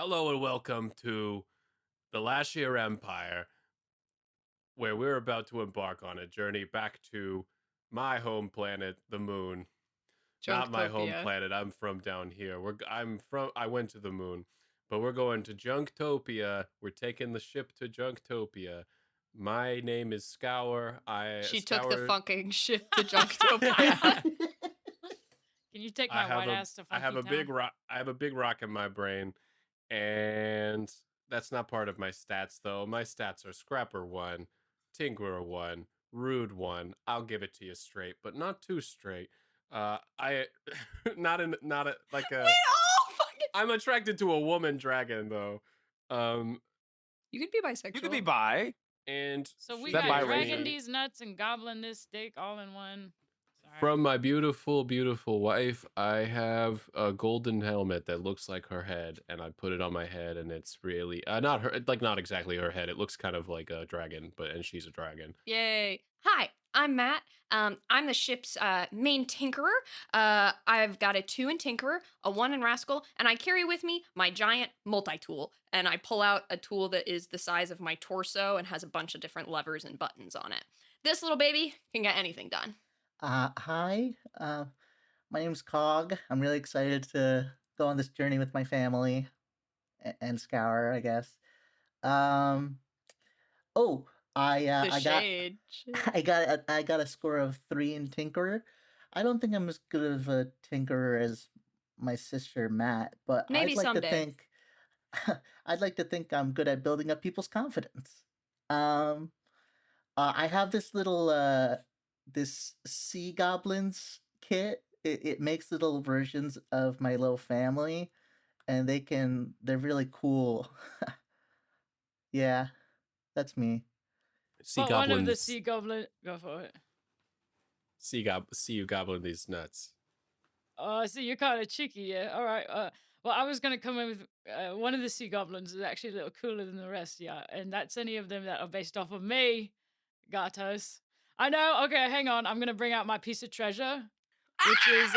Hello and welcome to the Lashere Empire, where we're about to embark on a journey back to my home planet, the moon. Not my home Junktopia. planet. I'm from down here. I went to the moon, but we're going to Junktopia. We're taking the ship to Junktopia. My name is Scour. I She took the Scour. fucking ship to Junktopia. Can you take I my have white a ass to I have Funky a big Town? rock. I have a big rock in my brain, and that's not part of my stats though. My stats are Scrapper 1, Tinkerer 1, Rude 1. I'll give it to you straight, but not too straight. I not a like We a. all fucking. I'm attracted to a woman dragon though. Um, You could be bisexual. You could be bi. and So we she that got gives biracial? Dragon me these nuts and Goblin this dick all in one. Sorry. from my beautiful, beautiful wife, I have a golden helmet that looks like her head, and I put it on my head, and it's really not her, like not exactly her head. It looks kind of like a dragon, and she's a dragon. Yay. Hi, I'm Matt. I'm the ship's main tinkerer. I've got a 2 in tinkerer, a 1 in rascal, and I carry with me my giant multi-tool. And I pull out a tool that is the size of my torso and has a bunch of different levers and buttons on it. This little baby can get anything done. Hi. My name's Cog. I'm really excited to go on this journey with my family and Scour, I guess. Um. Oh, The I shade. I got a score of 3 in Tinkerer. I don't think I'm as good of a tinkerer as my sister Matt, but Maybe I'd like someday. to think I'd like to think I'm good at building up people's confidence. Um. I have this little this sea goblins kit. It makes little versions of my little family, and they're really cool. Yeah, that's me. Sea But one of the goblins, sea goblin. Go for it. see you goblin these nuts. Oh, see, you're kind of cheeky, yeah. All right. Well, I was gonna come in with one of the sea goblins is actually a little cooler than the rest, yeah. And that's any of them that are based off of me, gatos. I know. Okay, hang on. I'm gonna bring out my piece of treasure, which is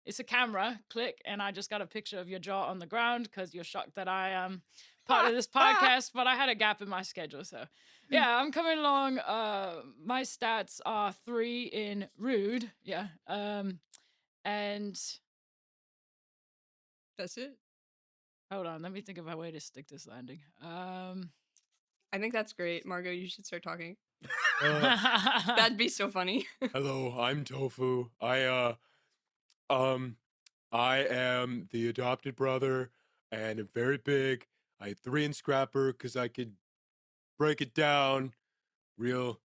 it's a camera. Click, and I just got a picture of your jaw on the ground because you're shocked that I am part of this podcast, but I had a gap in my schedule, so yeah, I'm coming along. My stats are 3 in rude, yeah. And That's it. hold on, let me think of a way to stick this landing. I think that's great. Margot, you should start talking. Uh, That'd be so funny. hello, I'm Tofu. I am the adopted brother, and I'm very big. I had 3 in Scrapper because I could break it down, real,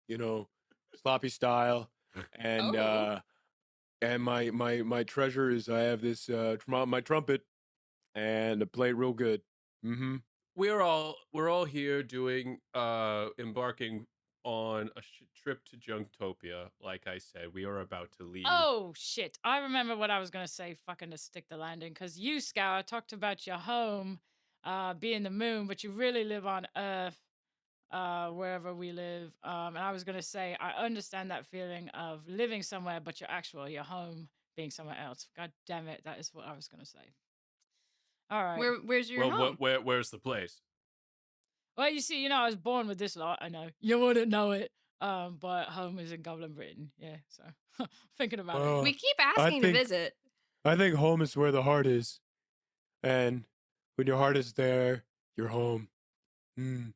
sloppy style. And Oh. and my treasure is I have this my trumpet, and I play it real good. Mm-hmm. We're all here doing embarking on a trip to Junktopia. Like I said, we are about to leave. Oh shit! I remember what I was gonna say. Fucking to stick the landing, because you, Scour, talked about your home, being the moon, but you really live on Earth, wherever we live. And I was gonna say I understand that feeling of living somewhere, but your home being somewhere else. God damn it, that is what I was gonna say. All right. Where's your home? Where's the place? Well, you see, I was born with this lot. I know you wouldn't know it. But home is in Goblin Britain. Yeah, so thinking about it. We keep asking to visit. I think home is where the heart is, and when your heart is there, you're home. Mm.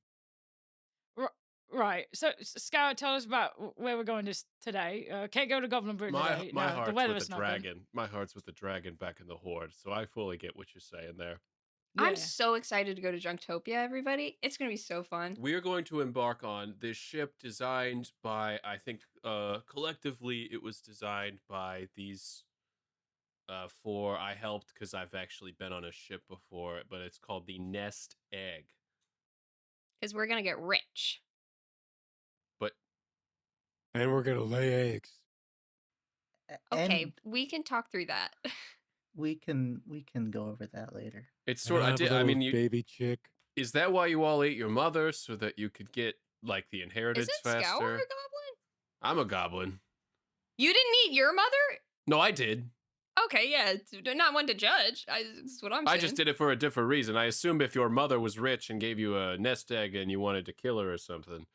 Right. So, Scout, tell us about where we're going today. Can't go to Goblin Britain today. My No, heart's the weather with is the not good. dragon. My heart's with the dragon back in the horde. So I fully get what you're saying there. I'm Yeah. so excited to go to Junktopia, everybody. It's going to be so fun. We are going to embark on this ship designed by, I think, collectively it was designed by these 4. I helped because I've actually been on a ship before, but it's called the Nest Egg. Because we're going to get rich. But And we're gonna lay eggs. Okay, And we can talk through that. we can go over that later. it's sort of, I mean, baby chick. is that why you all ate your mother so that you could get like the inheritance Is it faster? Scour or Goblin? I'm a goblin. You didn't eat your mother? No, I did. Okay, yeah, not one to judge. That's what I'm saying. I just did it for a different reason. I assumed if your mother was rich and gave you a nest egg and you wanted to kill her or something.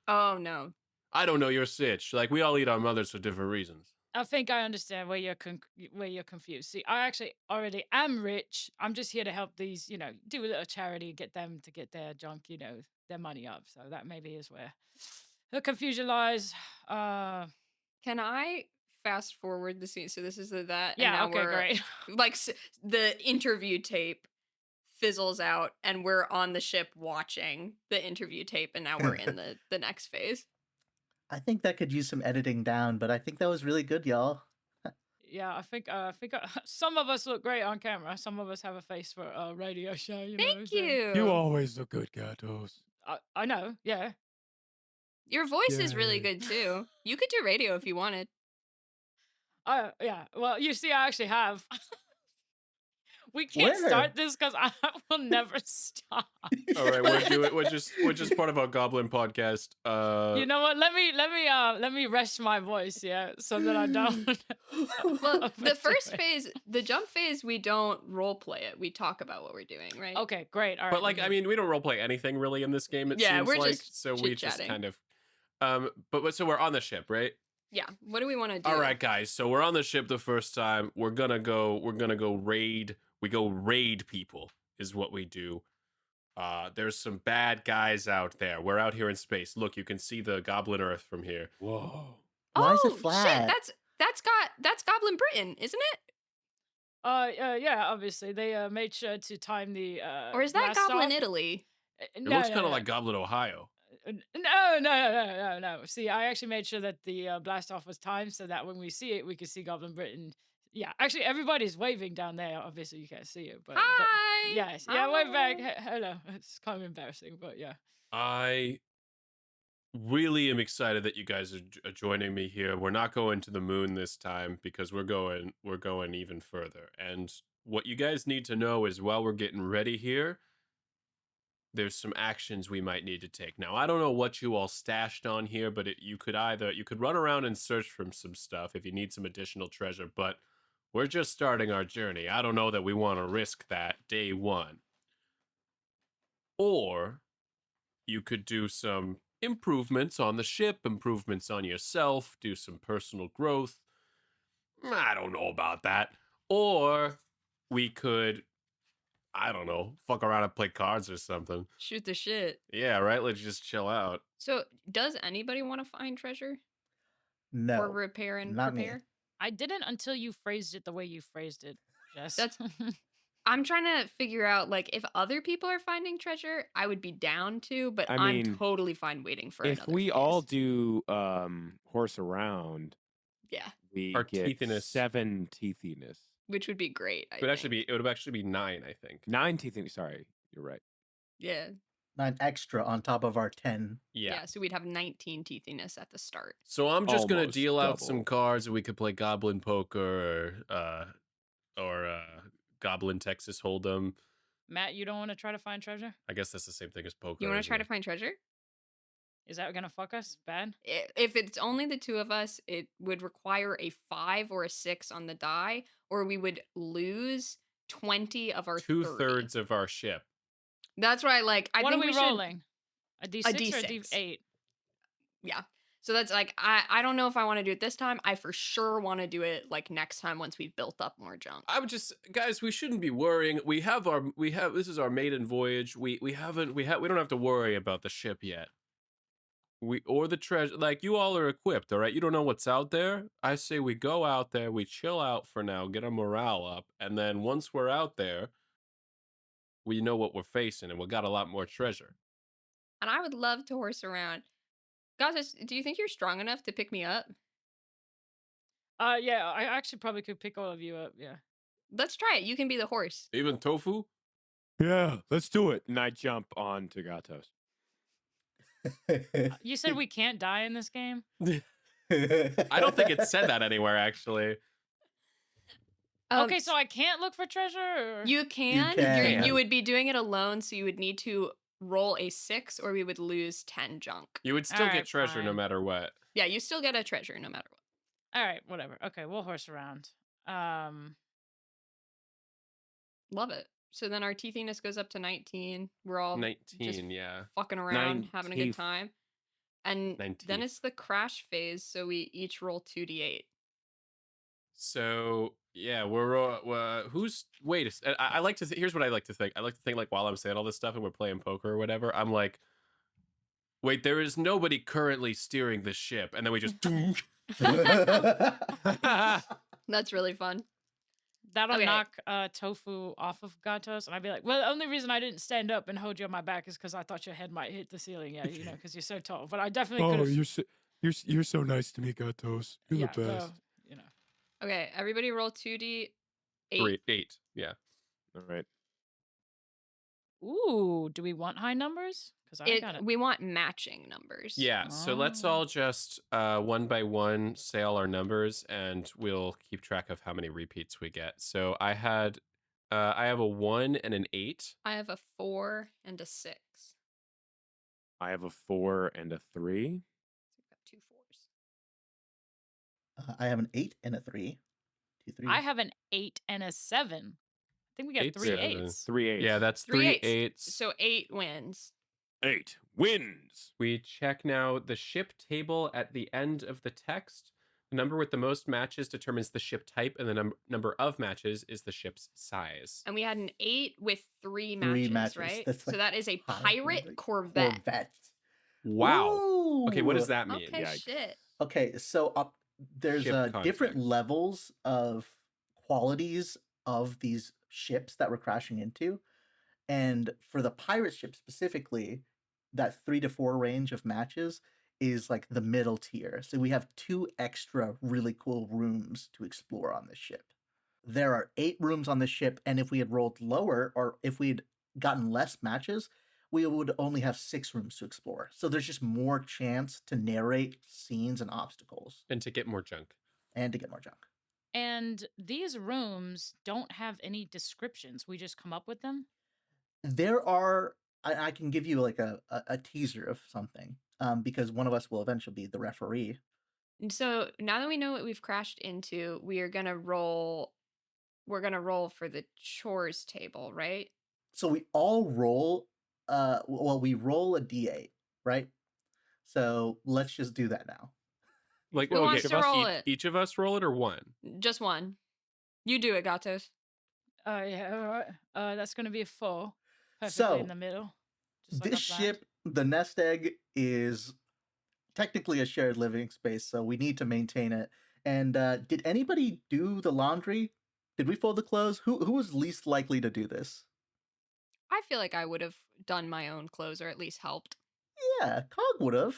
Oh no. I don't know your sitch. Like, we all eat our mothers for different reasons. I think I understand where you're confused. See, I actually already am rich. I'm just here to help these, do a little charity, get them to get their junk, their money up. So that maybe is where the confusion lies. Can I fast forward the scene? So this is that, and Yeah, now okay, we're great. like the interview tape fizzles out, and we're on the ship watching the interview tape, and now we're in the next phase. I think that could use some editing down, but I think that was really good, y'all. Yeah, I think some of us look great on camera. Some of us have a face for a radio show. You know what I'm Thank saying? You you. always look good, Gatos. I know. Yeah. Your voice is really Yay. good too. You could do radio if you wanted. Yeah. Well, you see, I actually have. We can't Where? start this because I will never stop. All right, we're doing. We're just part of our Goblin podcast. You know what? Let me rest my voice, yeah, so that I don't. Well, the first phase, the jump phase, we don't role play it. We talk about what we're doing, right? Okay, great. All right. But like, I mean, we don't roleplay anything really in this game. It seems we're like just so we just chit-chatting. kind of. But so we're on the ship, right? Yeah. What do we want to do? All right, guys. So we're on the ship the first time. We're gonna go raid. We go raid people is what we do. There's some bad guys out there. We're out here in space. Look, you can see the Goblin Earth from here. Whoa. Why is it Shit, flat? that's Goblin Britain, isn't it? Yeah. Obviously, they made sure to time the. Or is that blast Goblin off. Italy? It looks kind of like Goblin, Ohio. No. See, I actually made sure that the blast off was timed so that when we see it, we could see Goblin Britain. Yeah, actually, everybody's waving down there. Obviously, you can't see it, but Hi. yes, yeah, wave back. Hi. Hello. It's kind of embarrassing, but yeah. I really am excited that you guys are joining me here. We're not going to the moon this time because we're going even further. And what you guys need to know is while we're getting ready here, there's some actions we might need to take. Now, I don't know what you all stashed on here, but you could run around and search for some stuff if you need some additional treasure, but we're just starting our journey. I don't know that we want to risk that day one. Or you could do some improvements on the ship, improvements on yourself, do some personal growth. I don't know about that. Or we could, I don't know, fuck around and play cards or something. Shoot the shit. Yeah, right? Let's just chill out. So, does anybody want to find treasure? No. Or repair and not me. prepare? I didn't until you phrased it the way you phrased it, Jess. That's- I'm trying to figure out, like, if other people are finding treasure, I would be down to, but I I'm mean, totally fine waiting for If another we phase. all do horse around, Yeah, we Our get teethiness. 7 teethiness. which would be great. I It think. would actually be 9, I think. 9 teethiness. Sorry, you're right. Yeah. 9 extra on top of our 10. Yeah. So we'd have 19 teethiness at the start. So I'm just gonna Almost deal out double. some cards, and we could play Goblin Poker or Goblin Texas Hold'em. Matt, you don't want to try to find treasure? I guess that's the same thing as poker. You want to isn't try to it? find treasure? Is that gonna fuck us bad? If it's only the two of us, it would require a 5 or a 6 on the die, or we would lose 20 of our 2/3 30. of our ship. That's right. Like, I What think are we should. rolling? A D6 or a D6. D8? Yeah. So that's like, I don't know if I want to do it this time. I for sure want to do it like next time once we've built up more junk. I would just, guys, we shouldn't be worrying. We have this is our maiden voyage. We don't have to worry about the ship yet. Or the treasure. Like, you all are equipped, all right? You don't know what's out there. I say we go out there, we chill out for now, get our morale up, and then once we're out there, we know what we're facing, and we got a lot more treasure. And I would love to horse around. Guys, do you think you're strong enough to pick me up? Yeah, I actually probably could pick all of you up. Yeah. Let's try it. You can be the horse. Even Tofu? Yeah, let's do it. And I jump on to Gatos. You said we can't die in this game? I don't think it said that anywhere, actually. Okay, so I can't look for treasure? Or? You can. can. You would be doing it alone, so you would need to roll a 6, or we would lose 10 junk. You would still Alright, get treasure no fine. matter what. Yeah, you still get a treasure no matter what. All right, whatever. Okay, we'll horse around. Love it. So then our teethiness goes up to 19. We're all just 19, yeah. fucking around, having a good 19. time. And 19. then it's the crash phase, so we each roll 2d8. So yeah, who's wait? I like to. Here's what I like to think. I like to think like while I'm saying all this stuff and we're playing poker or whatever. I'm like, wait, there is nobody currently steering the ship, and then we just. That's really fun. That'll Okay. knock Tofu off of Gatos, and I'd be like, well, the only reason I didn't stand up and hold you on my back is because I thought your head might hit the ceiling. Yeah, you know, because you're so tall. But I definitely could Oh, have. you're so nice to me, Gatos. You're Yeah, the best. well, you know. Okay, everybody roll 2d8. 8. Yeah. All right. Ooh, do we want high numbers? Because I got it. We want matching numbers. Yeah. So let's Oh. all just one by one say all our numbers, and we'll keep track of how many repeats we get. So I have a 1 and an 8. I have a 4 and a 6. I have a 4 and a 3. We've got 2 4s. I have an 8 and a 3. 2 3s. I have an 8 and a 7. I think we got 3 7. 8s. 3 8. Yeah, that's 3 3 8s. So 8 wins. 8 wins. We check now the ship table at the end of the text. The number with the most matches determines the ship type, and the number of matches is the ship's size. And we had an 8 with 3 3 matches, matches. right? That's So like that is a high pirate number. corvette. Corvette. Wow. Okay, what does Ooh. that mean? Okay, Yikes. shit. Okay, so there's Ship different context. levels of qualities of these ships that we're crashing into. And for the pirate ship specifically, that 3 to 4 range of matches is like the middle tier. So we have 2 extra really cool rooms to explore on this ship. There are 8 rooms on this ship, and if we had rolled lower, or if we'd gotten less matches, we would only have 6 rooms to explore. So there's just more chance to narrate scenes and obstacles And to get more junk. and to get more junk. And these rooms don't have any descriptions. We just come up with them. There are, I can give you like a teaser of something, because one of us will eventually be the referee. And so now that we know what we've crashed into, we're gonna roll for the chores table, right? So we all roll, we roll a d8, right? So let's just do that now. Like, Who wants to roll it? each of us roll it or one? Just one. You do it, Gatos. Yeah, all right. That's going to be a 4. Perfectly So, in the middle. Just like This I planned. ship, the nest egg, is technically a shared living space, so we need to maintain it. And did anybody do the laundry? Did we fold the clothes? Who was least likely to do this? I feel like I would have done my own clothes or at least helped. Yeah, Cog would have.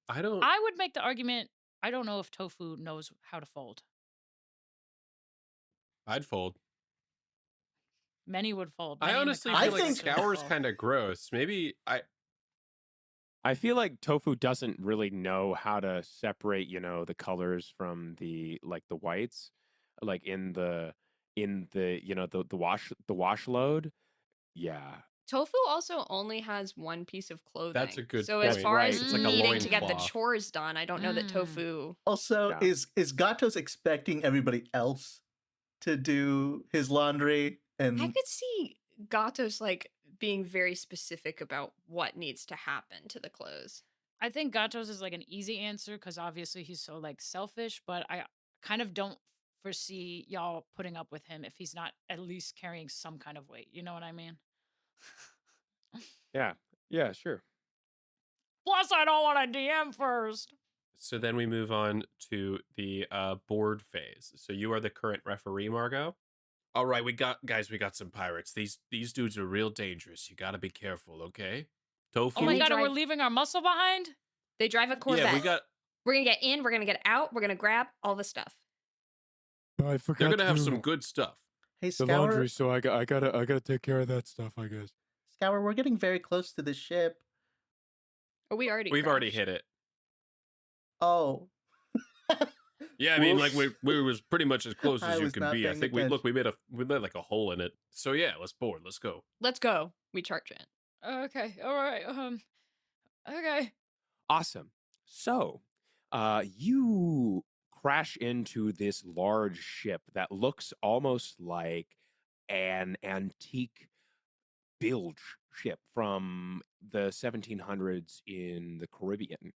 I don't. I would make the argument, I don't know if Tofu knows how to fold. I'd fold. Many would fold. I Many in the honestly I feel comments like think- would scour's fold. kind of gross. Maybe I feel like Tofu doesn't really know how to separate, the colors from the whites, like in the the wash load. Yeah. Tofu also only has one piece of clothing. That's a good So as point. far Right. as It's like a needing to get the loincloth. chores done, I don't know that Mm. Tofu. Also, Yeah. is Gatos expecting everybody else to do his laundry? And I could see Gatos like being very specific about what needs to happen to the clothes. I think Gatos is like an easy answer because obviously he's so like selfish, but I kind of don't foresee y'all putting up with him if he's not at least carrying some kind of weight. You know what I mean? Yeah. Yeah, sure. Plus, I don't want to DM first. So then we move on to the board phase. So you are the current referee, Margot. All right, we got some pirates. These dudes are real dangerous. You got to be careful, okay? Tofu. Oh my we god, and we're drive- leaving our muscle behind? They drive a Corvette. Yeah, we got. We're gonna get in. We're gonna get out. We're gonna grab all the stuff. I forgot They're gonna to have do some good stuff. hey, the Scour, laundry, so I gotta take care of that stuff, I guess. Scour, we're getting very close to this ship. Oh, we've already already crashed. hit it. Oh. Yeah, I mean, Whoops. like we was pretty much as close I as you was can not be. I paying think we made like a hole in it. So yeah, let's board. Let's go. Let's go. We charge in. Okay, all right. Okay. Awesome. So, you crash into this large ship that looks almost like an antique bilge ship from the 1700s in the Caribbean,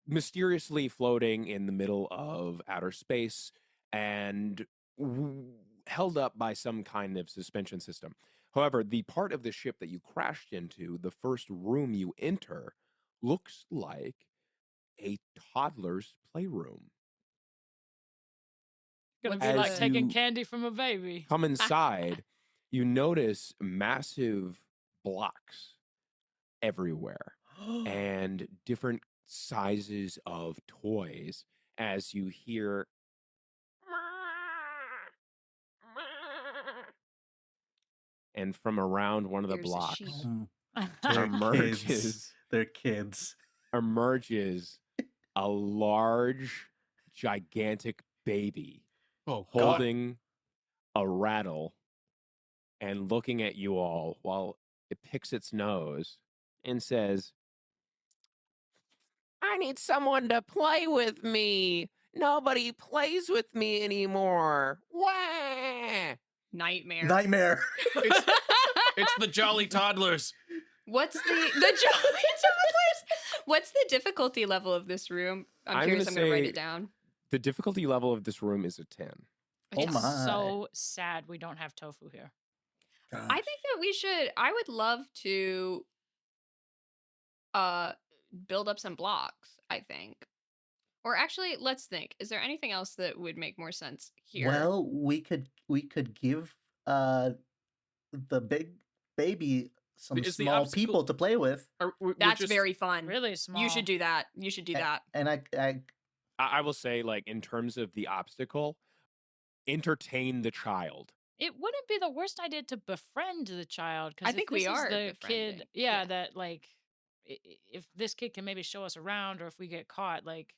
mysteriously floating in the middle of outer space and held up by some kind of suspension system. However, the part of the ship that you crashed into, the first room you enter, looks like a toddler's playroom. Gonna What's be like As taking you candy from a baby. come inside, you notice massive blocks everywhere and different sizes of toys as you hear and from around one of the Here's a sheep. blocks They're emerges kids. They're kids. emerges a large, gigantic baby Oh, God. holding a rattle and looking at you all while it picks its nose and says, I need someone to play with me. Nobody plays with me anymore. Wah! Nightmare. Nightmare. It's the Jolly Toddlers. What's the Jolly Toddlers? What's the difficulty level of this room? I'm I'm curious. gonna I'm gonna write say- it down. The difficulty level of this room is a 10. Oh It's my. so sad we don't have tofu here. I think that we should. I would love to build up some blocks, I think. Or actually, let's think. Is there anything else that would make more sense here? Well, we could give the big baby some Is the small obstacle- people to play with. We're that's just- very fun. Really small. You should do that. You should do that. And I will say, like, in terms of the obstacle, entertain the child. It wouldn't be the worst idea to befriend the child. I think we are the kid. befriending. Yeah, Yeah. that like, if this kid can maybe show us around, or if we get caught, like,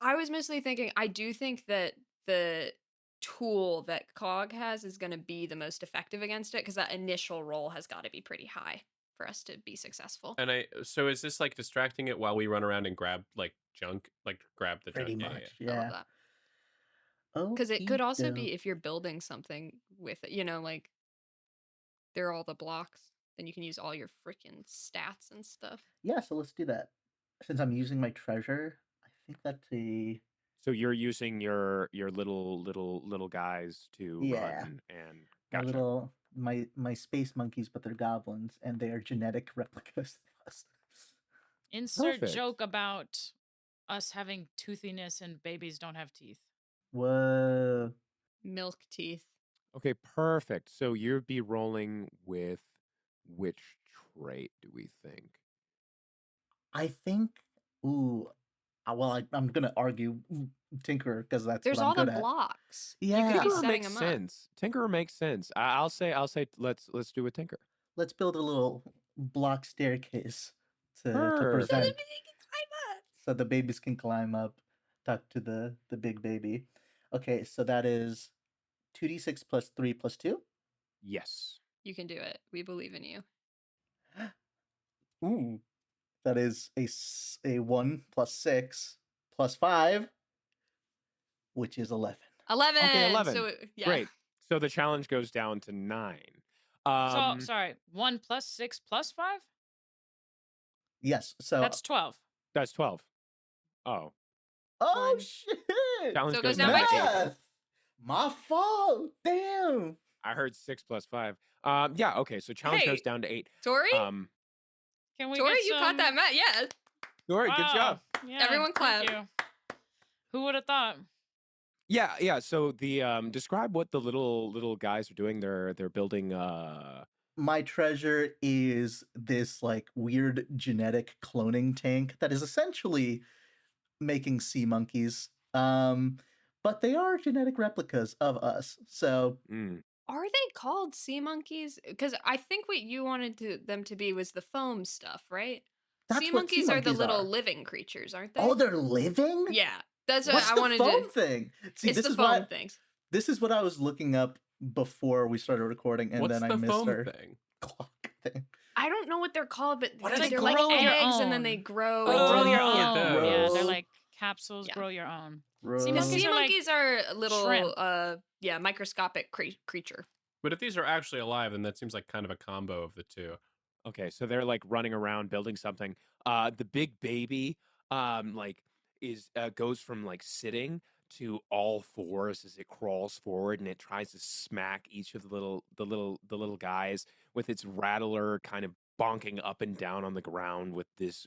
I was mostly thinking. I do think that the tool that Cog has is going to be the most effective against it because that initial roll has got to be pretty high for us to be successful. And so is this like distracting it while we run around and grab like junk, like grab the pretty junk? much, I love yeah. that. Because it Okie could also doke. be if you're building something with it, like there are all the blocks, then you can use all your freaking stats and stuff. Yeah, so let's do that. Since I'm using my treasure, I think that's a So you're using your little guys to Yeah. run and my gotcha. little my space monkeys, but they're goblins and they are genetic replicas of us. insert Perfect. joke about us having toothiness and babies don't have teeth. Whoa. Milk teeth. Okay, perfect. So you'd be rolling with which trait do we think? I think I'm gonna argue Tinker because that's There's what I'm all the good at. blocks. Yeah. You could be Tinkerer setting makes them up. sense. Tinkerer makes sense. I'll say let's do a tinker. Let's build a little block staircase to Perfect. present so the babies can climb up, talk to the big baby. Okay, so that is 2d6 plus 3 plus 2. Yes. You can do it. We believe in you. Ooh. That is a 1 plus 6 plus 5, which is 11. 11. Okay, 11. So, yeah. Great. So the challenge goes down to 9. So sorry, 1 plus 6 plus 5. Yes, so That's 12. That's 12. Oh. oh One. shit! Challenge So it goes goes down down by to two. 8. Math! My fault. Damn. I heard 6 plus 5. Yeah, okay. So challenge goes Hey. down to 8. Tori? Can we Tori, get you caught that, Matt. Yeah. All right, good job. Wow. Yeah, Everyone thank clap. you. Who would have thought? Yeah. So the describe what the little guys are doing. They're building My treasure is this like weird genetic cloning tank that is essentially making sea monkeys. But they are genetic replicas of us. So Are they called sea monkeys? Because I think what you wanted them to be was the foam stuff, right? that's Sea what sea monkeys are the monkeys little are. living creatures, aren't they? Oh, they're living? Yeah. That's what What's I the wanted foam to. thing? See, It's this the is foam what things. this is what I was looking up before we started recording, and What's then the I missed foam her thing? clock thing. I don't know what they're called, but What do they're they like grow on their eggs, and then own? they grow. They grow into your Oh, own. Yeah, they're those. like capsules, Yeah. grow your own. Roll. The monkeys sea are like monkeys are a little, shrimp. microscopic creature. But if these are actually alive, then that seems like kind of a combo of the two. Okay, so they're like running around building something. The big baby, like goes from like sitting to all fours as it crawls forward, and it tries to smack each of the little guys with its rattler, kind of bonking up and down on the ground with this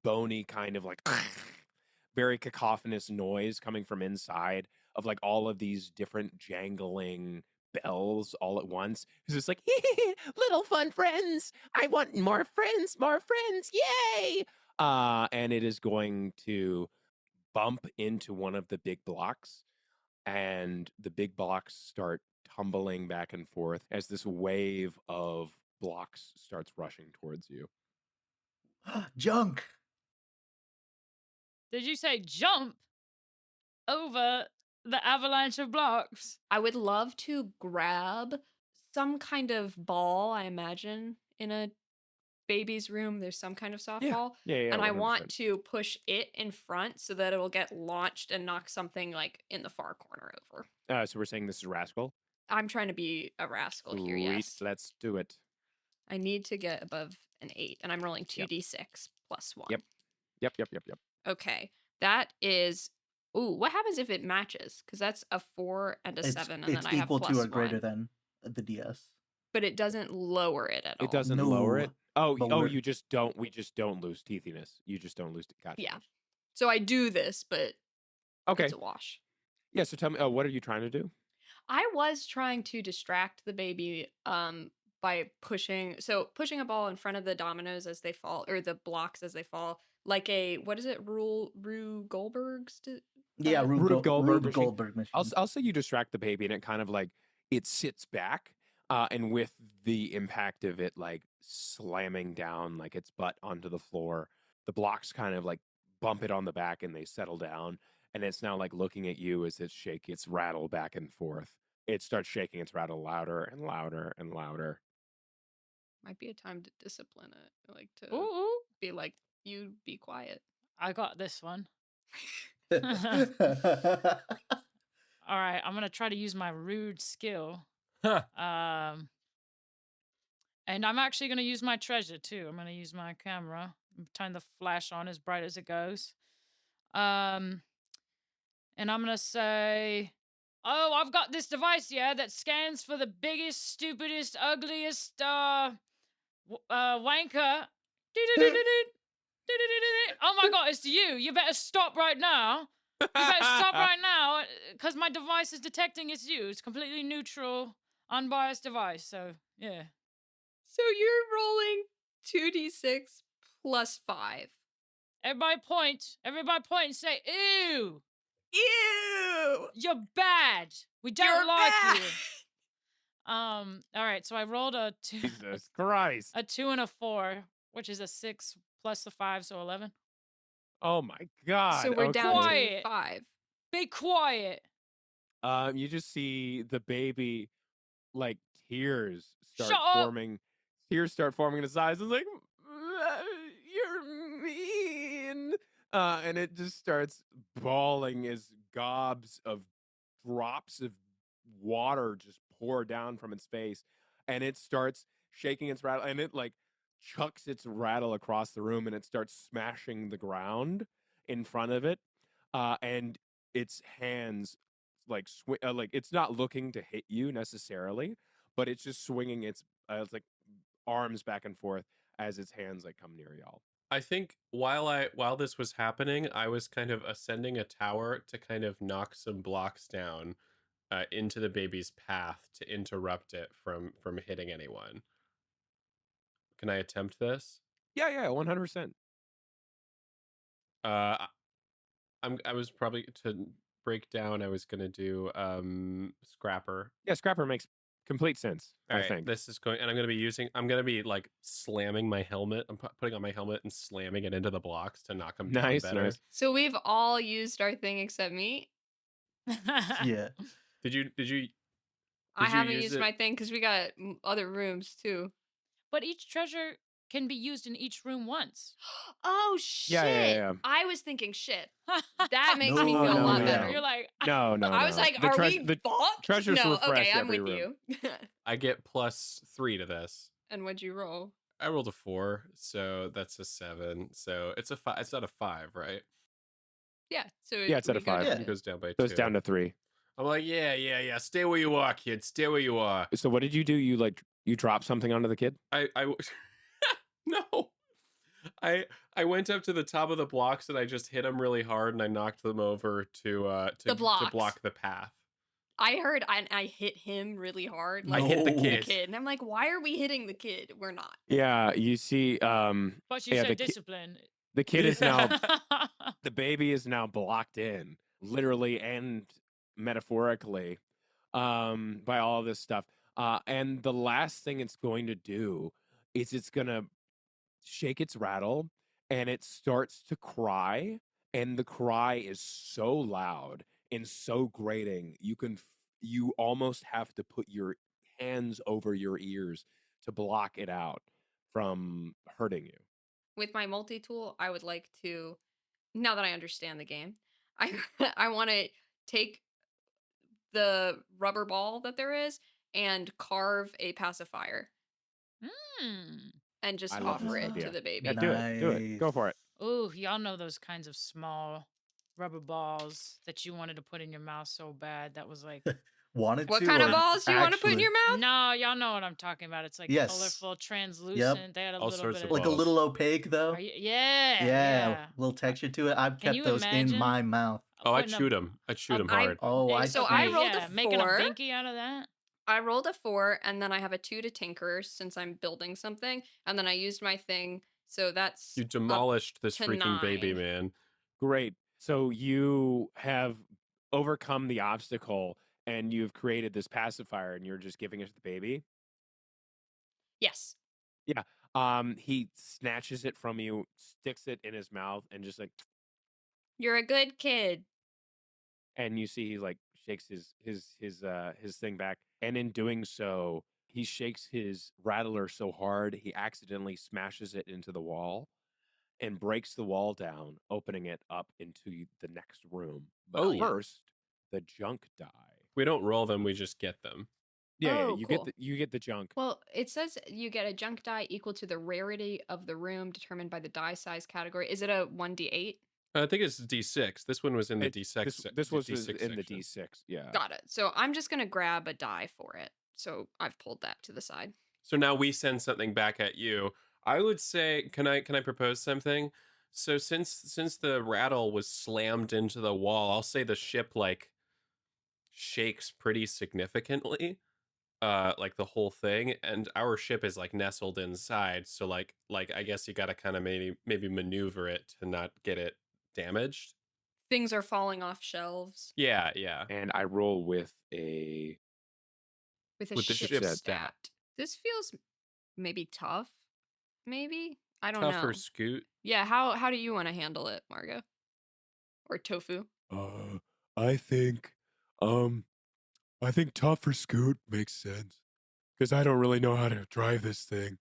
bony kind of like very cacophonous noise coming from inside of like all of these different jangling bells all at once. It's just like, little fun friends. I want more friends, yay! And it is going to bump into one of the big blocks, and the big blocks start tumbling back and forth as this wave of blocks starts rushing towards you. Junk. Did you say jump over the avalanche of blocks? I would love to grab some kind of ball, I imagine, in a baby's room. There's some kind of softball. Yeah, and I 100%. want to push it in front so that it'll get launched and knock something like in the far corner over. So we're saying this is Rascal? I'm trying to be a rascal here, Sweet, yes. let's do it. I need to get above an 8, and I'm rolling Yep. 2d6 plus 1. Yep. Okay, that is... Ooh, what happens if it matches? Because that's a 4 and a 7, and It's then I have equal plus to or greater 1. than the DS. But it doesn't lower it at all. It doesn't lower No, it. Oh, but oh, we're- we just don't lose teethiness. You just don't lose. Gotcha. Yeah. So I do this, but Okay. it's a wash. Yeah. So tell me, what are you trying to do? I was trying to distract the baby by pushing a ball in front of the dominoes as they fall, or the blocks as they fall, like a, what is it, Rue Goldberg's? Yeah, Rube Goldberg Rube machine. Goldberg machine. I'll say you distract the baby, and it kind of like it sits back, and with the impact of it like slamming down like its butt onto the floor, the blocks kind of like bump it on the back, and they settle down, and it's now like looking at you as it shakes its rattle back and forth. It starts shaking its rattle louder and louder and louder. Might be a time to discipline it, like to Ooh, be like, you be quiet. I got this one. All right, I'm gonna try to use my rude skill. Huh. And I'm actually gonna use my treasure too. I'm gonna use my camera, turn the flash on as bright as it goes. And I'm gonna say, oh, I've got this device here that scans for the biggest, stupidest, ugliest wanker. Oh my god, it's you. You better stop right now. You better stop right now, because my device is detecting it's you. It's completely neutral, unbiased device. So yeah. So you're rolling 2d6 plus 5. Everybody point and say, ew, Ew! you're bad. We don't You're like bad. you. All right, so I rolled a 2, Jesus Christ! a 2 and a 4, which is a 6 plus the 5, so 11. Oh my God! So we're down to Quiet. 5. Be quiet. You just see the baby, like tears Shut start up. forming. Tears start forming in his eyes. It's like, you're mean. And it just starts bawling as gobs of drops of water just pour down from its face, and it starts shaking its rattle, and it like chucks its rattle across the room, and it starts smashing the ground in front of it, and its hands like like it's not looking to hit you necessarily, but it's just swinging its like arms back and forth as its hands like come near y'all. I think while this was happening, I was kind of ascending a tower to kind of knock some blocks down into the baby's path to interrupt it from hitting anyone. Can I attempt this? Yeah, 100%. I was probably to break down. I was gonna do Scrapper. Yeah, Scrapper makes complete sense. All I right, think. this is going, and I'm gonna be like slamming my helmet. I'm putting on my helmet and slamming it into the blocks to knock them down better. Nice. So we've all used our thing except me. Yeah. Did you? I Did you haven't use used it? my thing because we got other rooms too. But each treasure can be used in each room once. Oh shit! Yeah. I was thinking shit. That makes me No, feel a no, lot no. better. You're like, No. I was like, The are treas- we the fucked? treasures No, refresh okay, I'm every with room. you. I get +3 to this. And what'd you roll? I rolled a 4, so that's a 7. So it's a 5. It's not a 5, right? Yeah, so Yeah, it's at we a go 5. to- It goes down by 2. So it's down to 3. I'm like, yeah. Stay where you are, kid. Stay where you are. So what did you do? You dropped something onto the kid? I no. I went up to the top of the blocks and I just hit them really hard and I knocked them over to The blocks. block the path. I heard I hit him really hard. I hit the No. kid. And I'm like, why are we hitting the kid? We're not. Yeah, you see but you Yeah, said the ki- discipline. the kid is now the baby is now blocked in, literally and metaphorically, by all of this stuff. And the last thing it's going to do is it's gonna shake its rattle and it starts to cry. And the cry is so loud and so grating, you almost have to put your hands over your ears to block it out from hurting you. With my multi-tool, I would like to, now that I understand the game, I I want to take the rubber ball that there is and carve a pacifier and just I love offer this it idea. to the baby. Yeah, do it. Go Nice. for it. Ooh, y'all know those kinds of small rubber balls that you wanted to put in your mouth so bad. That was like, Wanted What to, kind of or balls do you want to put in actually- your mouth? no, y'all know what I'm talking about. It's like Yes. colorful, translucent. They had a All little sorts bit of of like a balls. little opaque though. yeah, Yeah, little texture to it. I've Can kept you those in imagine? my mouth. Oh, I'd Putting a- shoot him. I'd shoot him I- hard. Oh, I So see. I rolled a yeah, making a 4. binky out of that. I rolled a 4 and then I have a 2 to tinker since I'm building something. And then I used my thing. So that's You up demolished this to freaking baby, 9. man. Great. So you have overcome the obstacle and you've created this pacifier and you're just giving it to the baby. Yes. He snatches it from you, sticks it in his mouth, and just like, You're a good kid. and you see he like shakes his thing back, and in doing so, he shakes his rattler so hard he accidentally smashes it into the wall and breaks the wall down, opening it up into the next room. But Oh. first, the junk die. We don't roll them, we just get them. Yeah, Oh, you cool. get the junk. Well, it says you get a junk die equal to the rarity of the room determined by the die size category. Is it a 1d8? I think it's D6. This one was in the It- D6. This was D6 in the section. D6. Yeah. Got it. So I'm just going to grab a die for it. So I've pulled that to the side. So now we send something back at you. I would say, can I propose something? So since the rattle was slammed into the wall, I'll say the ship like shakes pretty significantly, like the whole thing, and our ship is like nestled inside. So like I guess you got to kind of maybe maneuver it to not get it damaged. Things are falling off shelves Yeah. And I roll with a with a With the ship ship stat. stat. This feels maybe tough. Maybe? I don't Tough know. or scoot. Yeah, how do you want to handle it, Margo? Or Tofu? I think tough for Scoot makes sense because I don't really know how to drive this thing.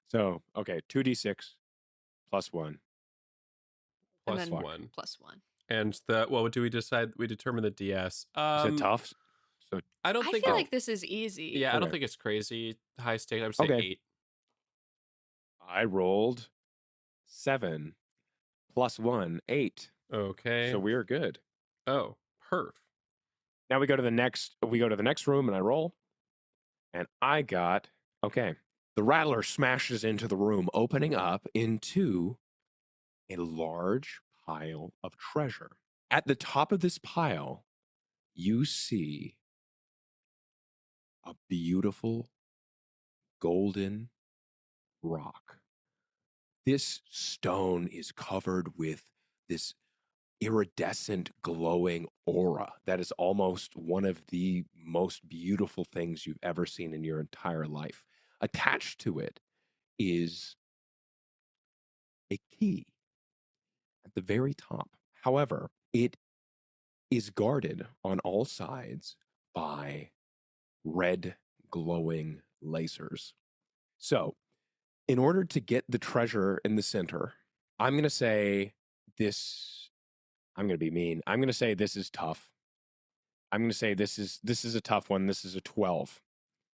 So, okay, 2d6 plus 1. And Plus then 1. Plus 1. And what do we decide? We determine the DS. Is it tough? So I don't I think feel like this is easy. Yeah, I don't Okay. think it's crazy high stakes. I would say Okay. 8. I rolled 7 plus 1, 8. Okay. So we are good. Oh, perf. Now we go to the next room and I roll. And I got okay. The rattler smashes into the room, opening up into a large pile of treasure. At the top of this pile, you see a beautiful golden rock. This stone is covered with this iridescent glowing aura that is almost one of the most beautiful things you've ever seen in your entire life. Attached to it is a key at the very top. However, it is guarded on all sides by red glowing lasers. So In order to get the treasure in the center, I'm going to say this. I'm going to be mean. I'm going to say this is tough. I'm going to say this is a tough one. This is a 12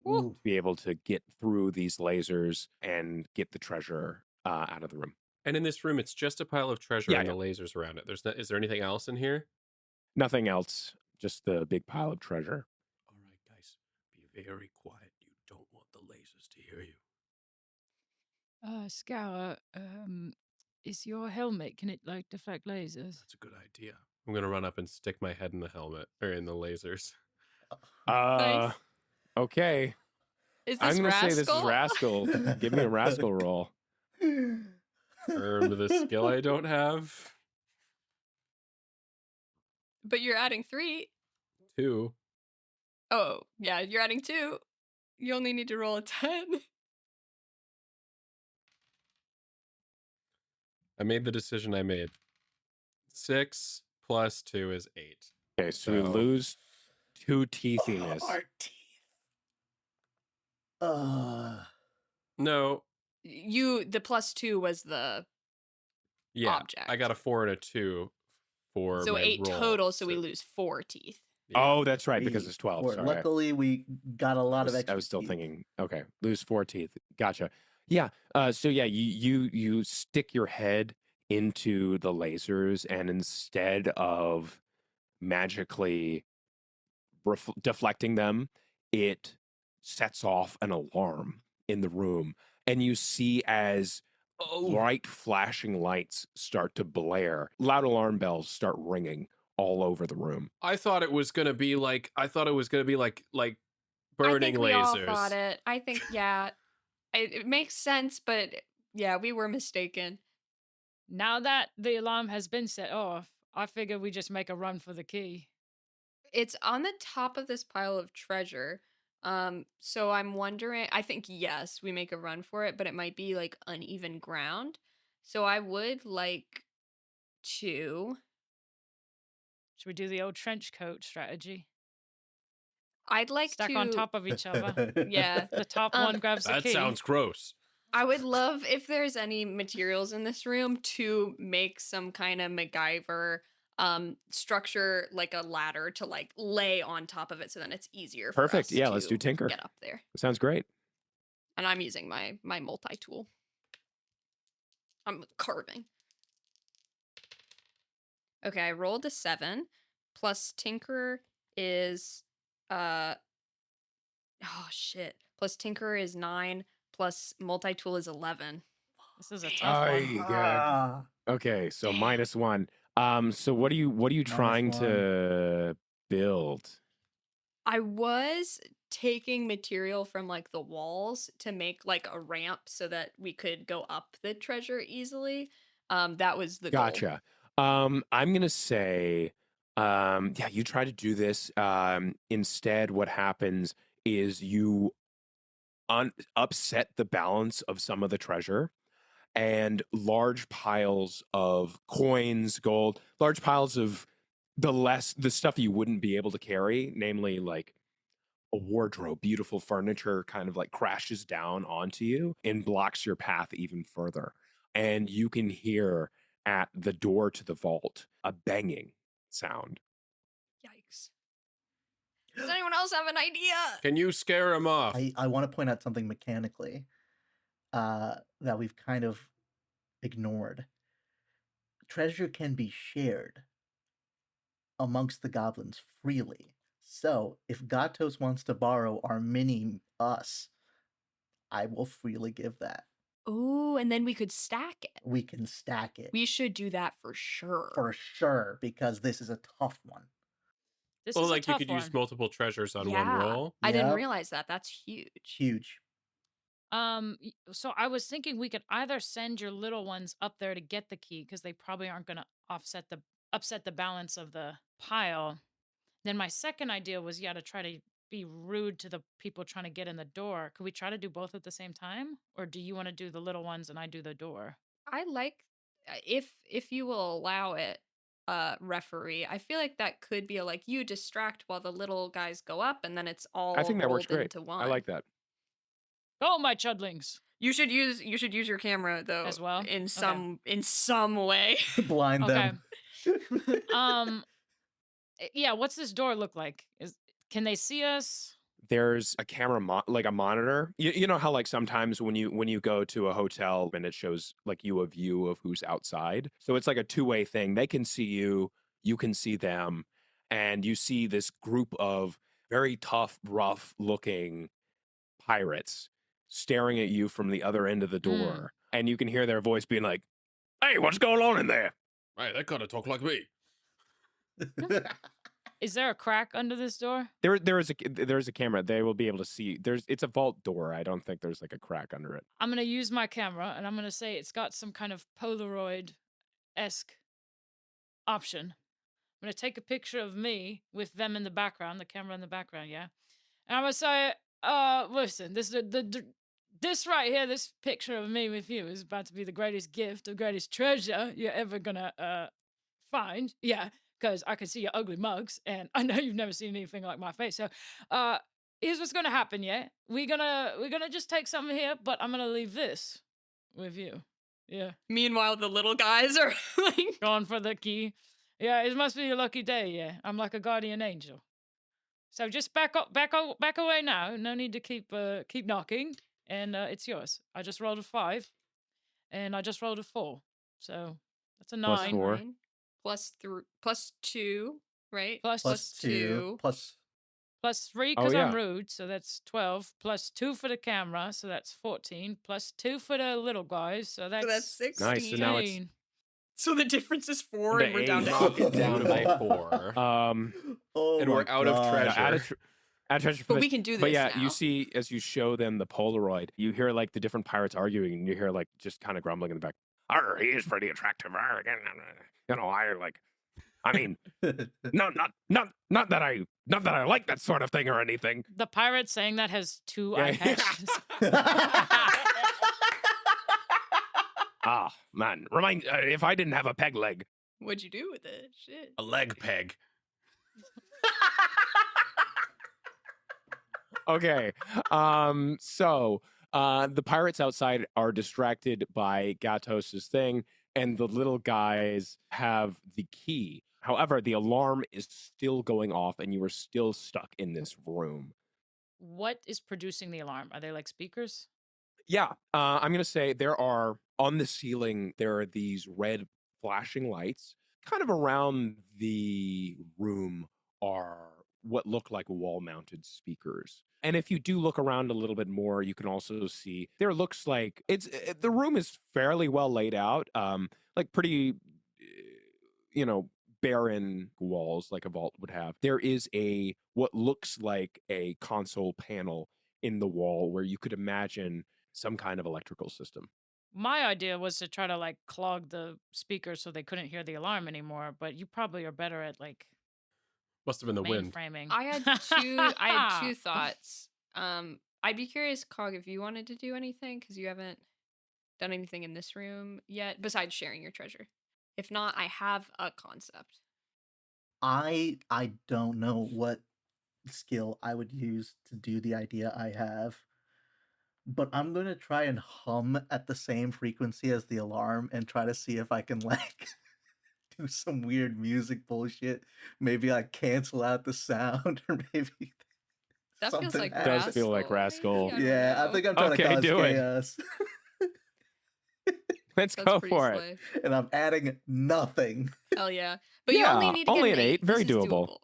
Ooh. to be able to get through these lasers and get the treasure out of the room. And in this room, it's just a pile of treasure Yeah, and the lasers around it. Is there anything else in here? Nothing else, just the big pile of treasure. All right, guys, be very quiet. You don't want the lasers to hear you. Scour, is your helmet, can it like deflect lasers? That's a good idea. I'm gonna run up and stick my head in the helmet or in the lasers. Nice. Okay. Is this I'm gonna Rascal? say this is Rascal. Give me a Rascal roll. The skill I don't have. But you're adding 3. 2. Oh, yeah, you're adding 2. You only need to roll a 10. I made the decision I made. 6 plus 2 is 8. Okay, so we lose 2 teethiness. Our teeth. No. The +2 was the Yeah. object. I got a 4 and a 2 for So my 8 roll, total, so we lose 4 teeth. Yeah. Oh, that's right, because it's 12. Or Sorry. luckily, we got a lot of I extra. was still teeth. thinking, okay, lose 4 teeth. Gotcha. Yeah. So yeah, you stick your head into the lasers, and instead of magically deflecting them, it sets off an alarm in the room, and you see as bright flashing lights start to blare, loud alarm bells start ringing all over the room. I thought it was gonna be like burning I think we all lasers. thought it. I think, yeah, it makes sense, but yeah, we were mistaken. Now that the alarm has been set off, I figure we just make a run for the key. It's on the top of this pile of treasure. So I'm wondering, I think yes, we make a run for it, but it might be like uneven ground. So I would like to. Should we do the old trench coat strategy? I'd like Stack to on top of each other. Yeah. The top one grabs the That key. sounds gross. I would love if there's any materials in this room to make some kind of MacGyver structure, like a ladder to like lay on top of it, so then it's easier for Perfect. us Yeah, let's to do Tinker. get up there. Sounds great. And I'm using my multi-tool. I'm carving. Okay, I rolled a 7 plus Tinker is oh shit. Plus Tinker is 9 plus multi-tool is 11. This is a tough one. Ah. Okay, so -1. So what are you trying to build? I was taking material from like the walls to make like a ramp so that we could go up the treasure easily. That was the goal. Gotcha. I'm gonna say, yeah, you try to do this. Instead, what happens is you upset the balance of some of the treasure, and large piles of coins, gold, large piles of the stuff you wouldn't be able to carry, namely like a wardrobe, beautiful furniture, kind of like crashes down onto you and blocks your path even further. And you can hear at the door to the vault a banging sound. Yikes. Does anyone else have an idea? Can you scare him off? I want to point out something mechanically that we've kind of ignored. Treasure can be shared amongst the goblins freely. So if Gatos wants to borrow our mini us, I will freely give that. Ooh, and then we could stack it. We can stack it. We should do that for sure. For sure, because this is a tough one. This Well, is a like you tough could one. use multiple treasures on one Yeah. roll. I didn't Yep. realize that. That's huge. Huge. So I was thinking we could either send your little ones up there to get the key because they probably aren't going to upset the balance of the pile. Then my second idea was to try to be rude to the people trying to get in the door. Could we try to do both at the same time, or do you want to do the little ones and I do the door? I like if you will allow it, referee. I feel like that could be you distract while the little guys go up, and then it's all I think that works rolled great. into one. I like that. Go, my chudlings! You should use your camera though As well? in Okay. some way. Blind them. Yeah, what's this door look like? Can they see us? There's a camera, like a monitor. You know how like sometimes when you go to a hotel and it shows like you a view of who's outside. So it's like a two-way thing. They can see you, you can see them, and you see this group of very tough, rough-looking pirates staring at you from the other end of the door, and you can hear their voice being like, "Hey, what's going on in there?" Hey, they kind of talk like me. Is there a crack under this door? There's a camera. They will be able to see. It's a vault door. I don't think there's like a crack under it. I'm gonna use my camera and I'm gonna say it's got some kind of Polaroid-esque option. I'm gonna take a picture of me with them in the background, the camera in the background, yeah. And I'm gonna say, listen, this right here, this picture of me with you is about to be the greatest gift, the greatest treasure you're ever gonna find. Yeah, because I can see your ugly mugs, and I know you've never seen anything like my face. So, here's what's gonna happen. Yeah, we're gonna just take something here, but I'm gonna leave this with you. Yeah, Meanwhile, the little guys are like, going for the key. Yeah, it must be your lucky day. Yeah, I'm like a guardian angel. So just back away now. No need to keep knocking, and it's yours. I just rolled a 5, and I just rolled a 4. So that's a 9. Plus 4. 9 plus 2, right? Plus 2. Plus 3 Oh, because I'm yeah. rude, so that's 12. Plus 2 for the camera, so that's 14. Plus 2 for the little guys, so that's 16. Nice, so now it's- 16. So the difference is 4 To and we're down to 8. Knock it down by Beautiful. 4. Oh And we're my out of God. treasure. Add a treasure for But this. we can do this But yeah, now. you see as you show them the Polaroid, you hear like the different pirates arguing, and you hear like just kind of grumbling in the back. He is pretty attractive. You know, I mean, not that I like that sort of thing or anything. The pirate saying that has 2 Yeah. eye patches. Ah, man, remind if I didn't have a peg leg. What'd you do with it? Shit. A leg peg. Okay. So the pirates outside are distracted by Gatos's thing, and the little guys have the key. However, the alarm is still going off, and you are still stuck in this room. What is producing the alarm? Are they like speakers? Yeah, I'm gonna say there are on the ceiling. There are these red flashing lights. Kind of around the room are what look like wall-mounted speakers. And if you do look around a little bit more, you can also see there looks like the room is fairly well laid out. Like pretty, barren walls like a vault would have. There is what looks like a console panel in the wall where you could imagine some kind of electrical system. My idea was to try to like clog the speakers so they couldn't hear the alarm anymore, but you probably are better at like Must have been the wind. mainframing. I had two thoughts. I'd be curious, Cog, if you wanted to do anything, because you haven't done anything in this room yet, besides sharing your treasure. If not, I have a concept. I don't know what skill I would use to do the idea I have, but I'm gonna try and hum at the same frequency as the alarm and try to see if I can like do some weird music bullshit. Maybe I cancel out the sound, or maybe That feels something like happens. Does feel like Rascal. Maybe? I don't Yeah, I know. think I'm trying Okay, to cause do it. chaos, Let's That's go pretty for it. slay. and I'm adding nothing. Hell yeah. But you only Yeah, need to only get an 8. Very This is doable.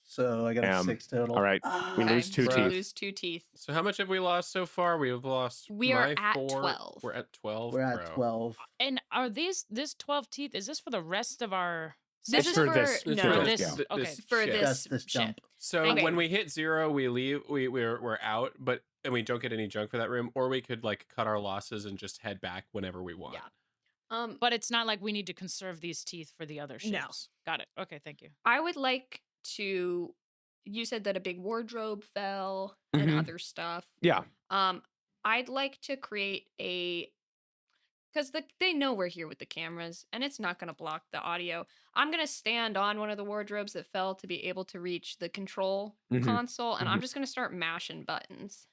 So I got a 6 total. all right, we Okay, lose 2 so Bruh. you teeth. lose 2 teeth. So how much have we lost so far? We have lost. We are my at 4. 12. We're at 12. We're at bro. 12. And are this 12 teeth? Is this for the rest of our This It's is for for this- it's no, for this- yeah. okay. for ship. this Just this ship. jump. So Okay. when we hit 0, we leave. We're out, and we don't get any junk for that room. Or we could like cut our losses and just head back whenever we want. Yeah. But it's not like we need to conserve these teeth for the other ships. No. Got it. Okay, thank you. I would like to. You said that a big wardrobe fell and Mhm. other stuff. Yeah. I'd like to create because they know we're here with the cameras, and it's not going to block the audio. I'm going to stand on one of the wardrobes that fell to be able to reach the control Mhm. console, and I'm just going to start mashing buttons.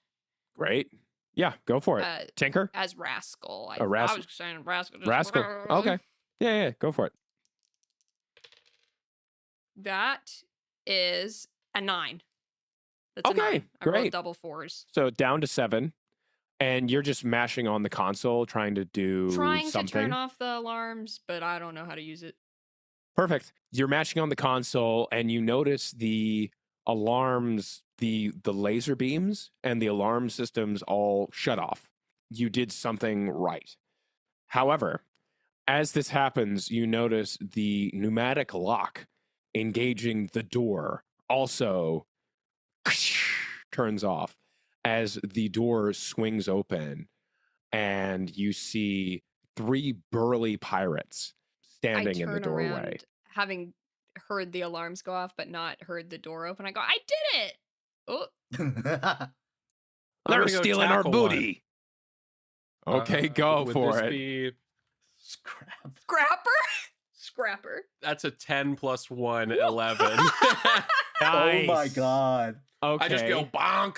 Great. Yeah, go for it. Tinker? As Rascal. I Rascal. was saying Rascal. Rascal. Okay. Yeah, go for it. That is a 9. That's Okay, a 9. I rolled great. double 4s. So down to 7, and you're just mashing on the console trying to do Trying something. to turn off the alarms, but I don't know how to use it. Perfect. You're mashing on the console, and you notice the alarms, the laser beams, and the alarm systems all shut off. You did something right. However, as this happens, you notice the pneumatic lock engaging the door also turns off as the door swings open, and you see 3 burly pirates standing in the doorway. Around, having heard the alarms go off, but not heard the door open. I go, I did it! Oh. They're stealing our booty. Okay, go for it. Be... Scrapper. That's a 10 plus 1, 11. Nice. Oh my god. Okay. I just go bonk.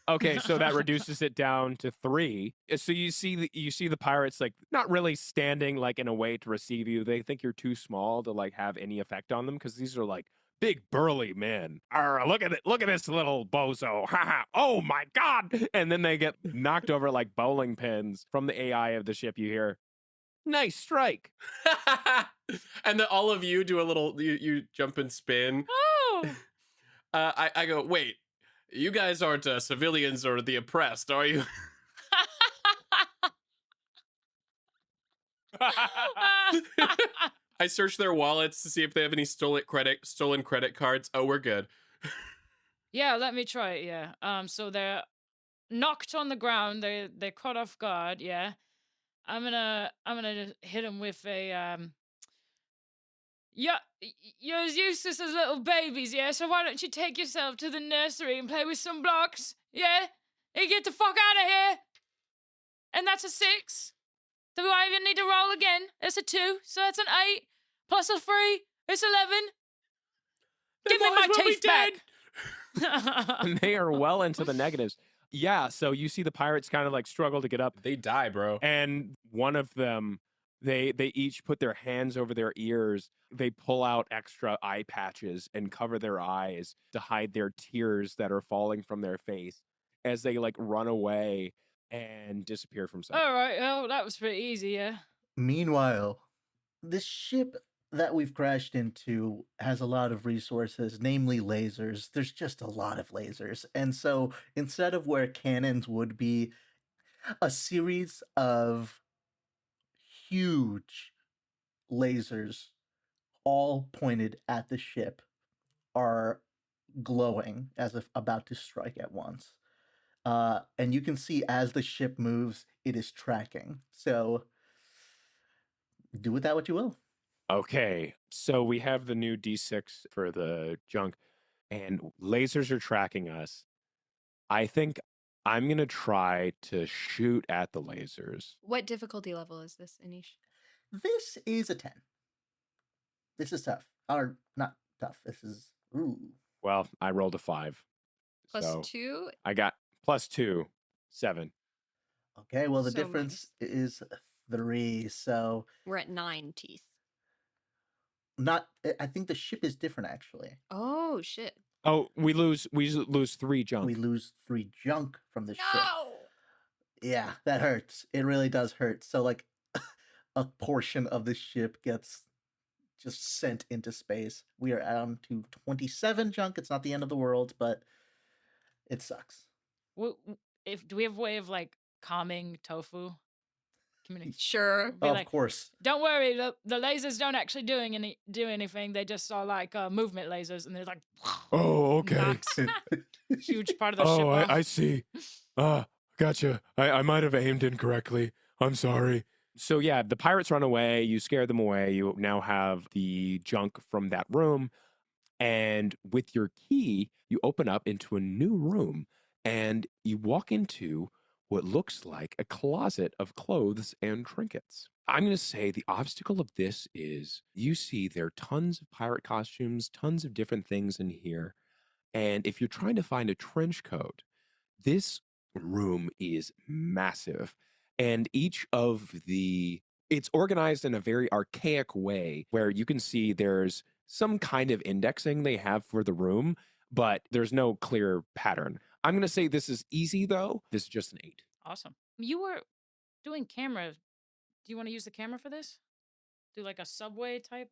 Okay, so that reduces it down to 3. So you see the pirates like not really standing like in a way to receive you. They think you're too small to like have any effect on them because these are like big burly men. Look at it! Look at this little bozo! Ha! Oh my god! And then they get knocked over like bowling pins from the AI of the ship. You hear, "Nice strike!" And then all of you do a little. You jump and spin. Oh. I go, wait. You guys aren't civilians or the oppressed, are you? I search their wallets to see if they have any stolen credit cards. Oh, we're good. Yeah, let me try it. Yeah. So they're knocked on the ground. They're caught off guard. Yeah. I'm gonna just hit them with a Yeah, you're as useless as little babies, yeah? So why don't you take yourself to the nursery and play with some blocks, yeah? You get the fuck out of here! And that's a 6. Do I even need to roll again? It's a 2, so that's an 8. Plus a 3, it's 11. Give me my teeth back! And they are well into the negatives. Yeah, so you see the pirates kind of like struggle to get up. They die, bro. And one of them, they each put their hands over their ears. They pull out extra eye patches and cover their eyes to hide their tears that are falling from their face as they like run away and disappear from sight. All right, well, that was pretty easy, yeah. Meanwhile, this ship that we've crashed into has a lot of resources, namely lasers. There's just a lot of lasers. And so instead of where cannons would be, a series of huge lasers all pointed at the ship are glowing as if about to strike at once. And you can see as the ship moves, it is tracking. So do with that what you will. Okay, so we have the new D6 for the junk, and lasers are tracking us. I think I'm going to try to shoot at the lasers. What difficulty level is this, Anish? This is a 10. This is tough. Or not tough. This is ooh. Well, I rolled a 5. Plus so 2? I got plus 2, 7. Okay, well the So difference is 3, so We're at 9 teeth. not I think the ship is different actually. Oh, shit. Oh, we lose 3 junk. We lose 3 junk from the ship. No! Yeah, that hurts. It really does hurt. So like a portion of the ship gets just sent into space. We are down to 27 junk. It's not the end of the world, but it sucks. Do we have a way of like calming Tofu? Sure. Be Of like, course. don't worry, the lasers don't actually do anything. They just are like movement lasers, and they're like, Oh, okay. knocks huge part of the ship Oh, off. I see. Gotcha. I might have aimed incorrectly. I'm sorry. So yeah, the pirates run away. You scare them away. You now have the junk from that room. And with your key, you open up into a new room and you walk into what looks like a closet of clothes and trinkets. I'm going to say the obstacle of this is you see there are tons of pirate costumes, tons of different things in here. And if you're trying to find a trench coat, this room is massive. And each of it's organized in a very archaic way where you can see there's some kind of indexing they have for the room, but there's no clear pattern. I'm going to say this is easy, though. This is just an 8. Awesome. You were doing camera. Do you want to use the camera for this? Do like a subway type?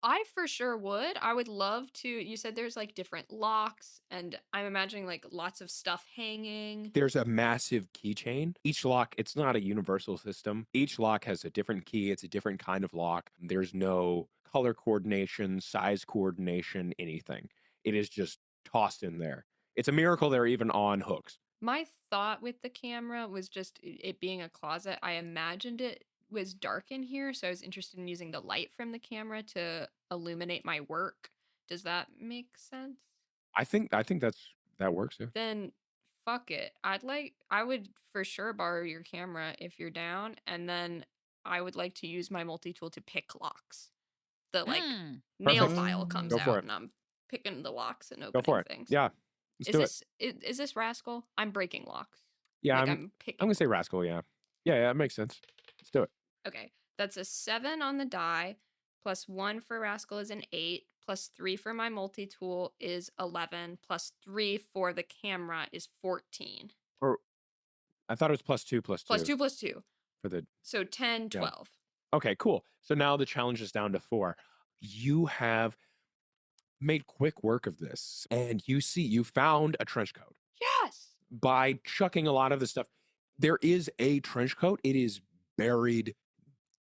I for sure would. I would love to. You said there's like different locks, and I'm imagining like lots of stuff hanging. There's a massive keychain. Each lock, it's not a universal system. Each lock has a different key. It's a different kind of lock. There's no color coordination, size coordination, anything. It is just tossed in there. It's a miracle they're even on hooks. My thought with the camera was just it being a closet. I imagined it was dark in here, so I was interested in using the light from the camera to illuminate my work. Does that make sense? I think that works. Yeah. Then fuck it. I would for sure borrow your camera if you're down, and then I would like to use my multi-tool to pick locks. The like nail Perfect. file comes Go for out it. and I'm picking the locks and Go opening for it. things. Yeah. Let's do it. Is this Rascal? I'm breaking locks. Yeah, Like, I'm picking. going to say Rascal. Yeah. Yeah, that makes sense. Let's do it. Okay, that's a 7 on the die, plus 1 for Rascal is an 8, plus 3 for my multi-tool is 11, plus 3 for the camera is 14. Or I thought it was plus 2. Plus 2 plus 2. For the So 10, Yeah. 12. Okay, cool. So now the challenge is down to 4. You have made quick work of this, and you found a trench coat Yes! by chucking a lot of the stuff. There is a trench coat. It is buried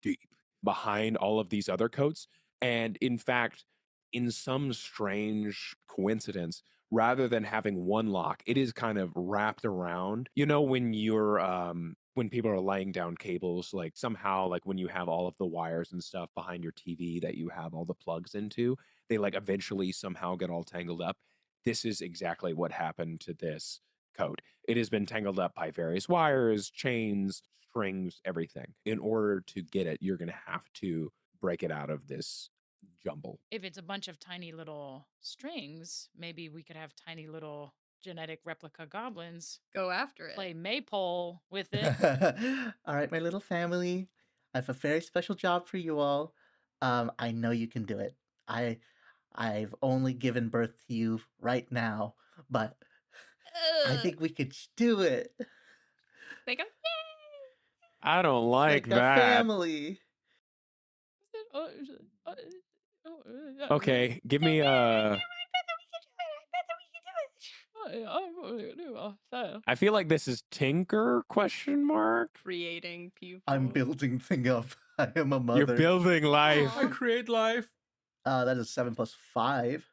deep behind all of these other coats. And in fact, in some strange coincidence, rather than having one lock, it is kind of wrapped around. You know, when you're when people are laying down cables, like somehow, like when you have all of the wires and stuff behind your TV that you have all the plugs into, they like eventually somehow get all tangled up. This is exactly what happened to this coat. It has been tangled up by various wires, chains, strings, everything. In order to get it, you're going to have to break it out of this jumble. If it's a bunch of tiny little strings, maybe we could have tiny little genetic replica goblins Go after it. play maypole with it. All right, my little family. I have a very special job for you all. I know you can do it. I've only given birth to you right now, but I think we could do it. They go, I don't like a that. family. Okay, give me I feel like this is Tinker ? creating people. I'm building thing up. I am a mother. You're building life. I create life. That is 7 plus 5.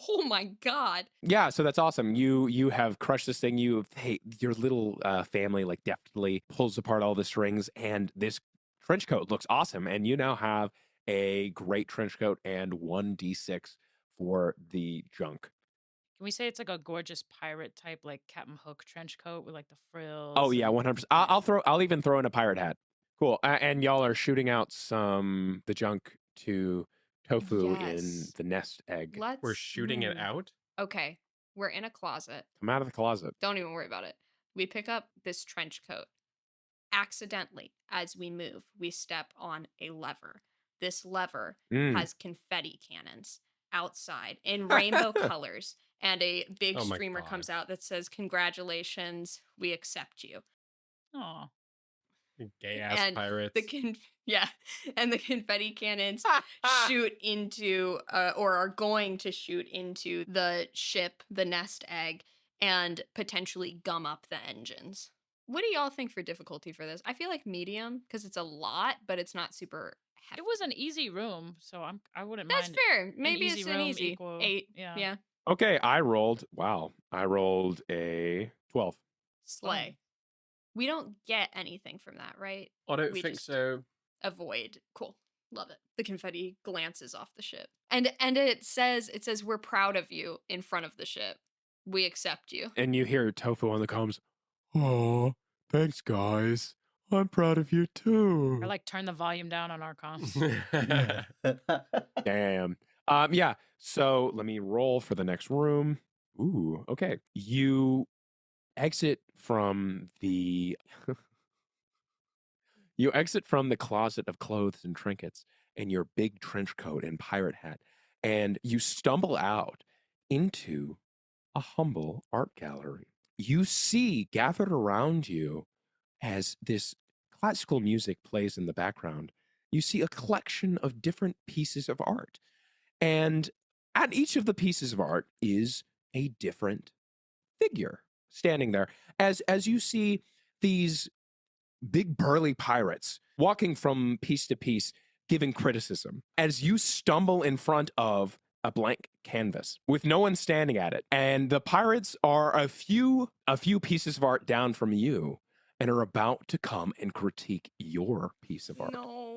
Oh my god. Yeah, so that's awesome. You have crushed this thing. Your little family like deftly pulls apart all the strings, and this trench coat looks awesome. And you now have a great trench coat and 1d6 for the junk. Can we say it's like a gorgeous pirate type, like Captain Hook trench coat with like the frills? Oh yeah, 100%. I'll even throw in a pirate hat. Cool. And y'all are shooting out the junk to Tofu in Yes. the nest egg. We're shooting it out. Okay, we're in a closet. Come out of the closet. Don't even worry about it. We pick up this trench coat. Accidentally, as we move, we step on a lever. This lever has confetti cannons outside in rainbow colors, and a big Oh my streamer God. comes out that says, "Congratulations, we accept you." Aw. Gay ass And pirates. and the confetti cannons shoot into or are going to shoot into the ship, the nest egg, and potentially gum up the engines. What do y'all think for difficulty for this? I feel like medium because it's a lot, but it's not super heavy. It was an easy room, so I wouldn't That's mind. fair. Maybe easy it's an room easy equal- 8. yeah. Yeah. Okay, I rolled a 12. Slay. We don't get anything from that, right? I don't we think just- so. Avoid. Cool. Love it. The confetti glances off the ship. And it says we're proud of you in front of the ship. We accept you. And you hear Tofu on the comms. Oh, thanks, guys. I'm proud of you too. Or like turn the volume down on our comms. Damn. Yeah. So let me roll for the next room. Ooh, okay. You exit from the you exit from the closet of clothes and trinkets in your big trench coat and pirate hat, and you stumble out into a humble art gallery. You see gathered around you as this classical music plays in the background. You see a collection of different pieces of art. And at each of the pieces of art is a different figure standing there. As you see these big burly pirates walking from piece to piece, giving criticism, as you stumble in front of a blank canvas with no one standing at it, and the pirates are a few pieces of art down from you and are about to come and critique your piece of art. No.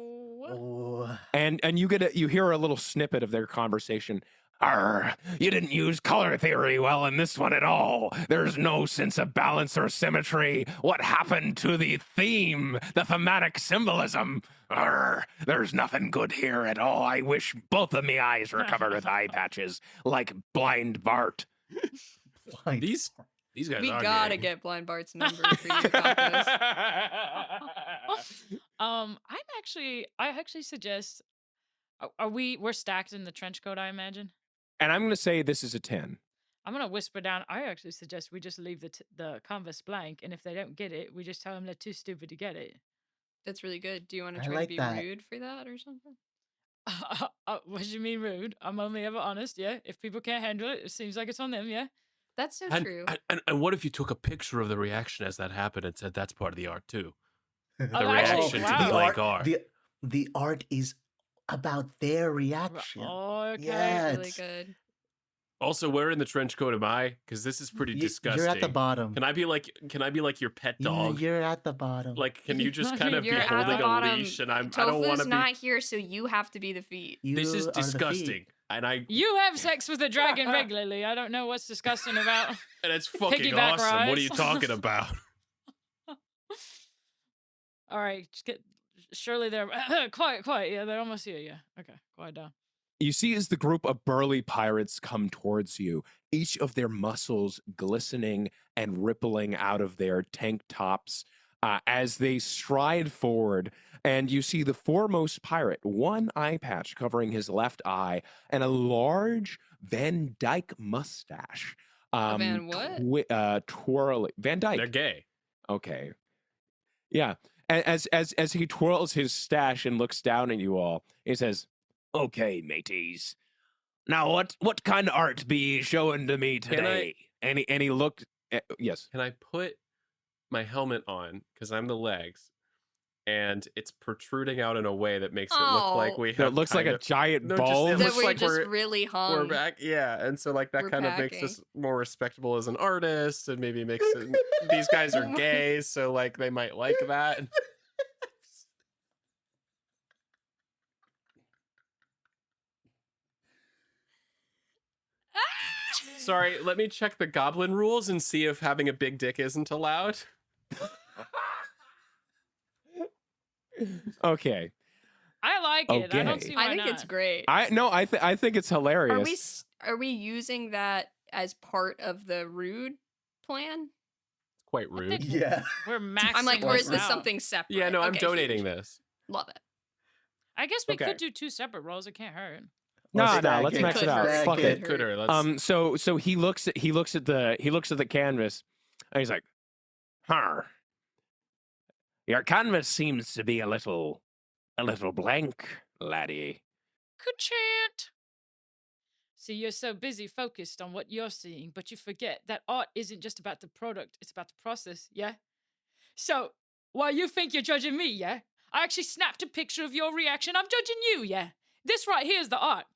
Oh. And you hear a little snippet of their conversation. You didn't use color theory well in this one at all. There's no sense of balance or symmetry. What happened to the theme, the thematic symbolism? There's nothing good here at all. I wish both of me eyes were covered with eye patches, like Blind Bart. Blind These guys We are gotta gay. get Blind Bart's number for you, Tacos. I actually suggest. We're stacked in the trench coat, I imagine. And I'm going to say this is a 10. I'm gonna whisper down. I actually suggest we just leave the canvas blank, and if they don't get it, we just tell them they're too stupid to get it. That's really good. Do you want to I try like to be that. rude for that or something? What do you mean rude? I'm only ever honest. Yeah, if people can't handle it, it seems like it's on them. Yeah. That's so And, true. and what if you took a picture of the reaction as that happened and said that's part of the art too? The Oh, reaction to wow. the blank art. The art is about their reaction. Okay. Yeah, That's really it's- good. Also, where in the trench coat am I? Because this is pretty disgusting. You're at the bottom. Can I be like your pet dog? You're at the bottom. Like, can you just kind of be You're at the holding a bottom. leash? And I don't Tofu's want to be. not here, so you have to be the feet. This You is are the feet. disgusting, and You have sex with a dragon regularly. I don't know what's disgusting about. and it's fucking Piggyback awesome. What are you rides. talking about? All right, just get. Surely they're quiet. Yeah, they're almost here. Yeah. Okay, quiet down. You see as the group of burly pirates come towards you, each of their muscles glistening and rippling out of their tank tops as they stride forward. And you see the foremost pirate, one eye patch covering his left eye, and a large Van Dyke mustache. Van what? Twirling. Van Dyke. They're gay. Okay. Yeah. As he twirls his stash and looks down at you all, he says, "Okay, mateys. Now what kind of art be ye showing to me Can I- today?" And he looked yes. Can I put my helmet on because I'm the legs, and it's protruding out in a way that makes it look like Oh. we So have. it looks like a kind of- giant No, just- bulb. it That looks we're like just we're- really hung. We're back, yeah, and so like that We're kind of makes packing. us more respectable as an artist, and maybe makes it, these guys are gay, so like they might like that. Sorry, let me check the goblin rules and see if having a big dick isn't allowed. Okay. I like it. I don't Okay. see why I think not. it's great. I think it's hilarious. Are we using that as part of the rude plan? It's quite I rude. think Yeah. We're maxing. I'm like, or is this out. something separate? Yeah, no, I'm Okay, donating huge. this. Love it. I guess we Okay. could do 2 separate rolls. It can't hurt. No, Stack let's it. max it out. Stack Fuck it. it. Could her? Let's. So he looks at the canvas and he's like, your canvas seems to be a little blank, laddie. Ka-chant. See, you're so busy focused on what you're seeing, but you forget that art isn't just about the product, it's about the process, yeah? So, while you think you're judging me, yeah? I actually snapped a picture of your reaction. I'm judging you, yeah? This right here is the art.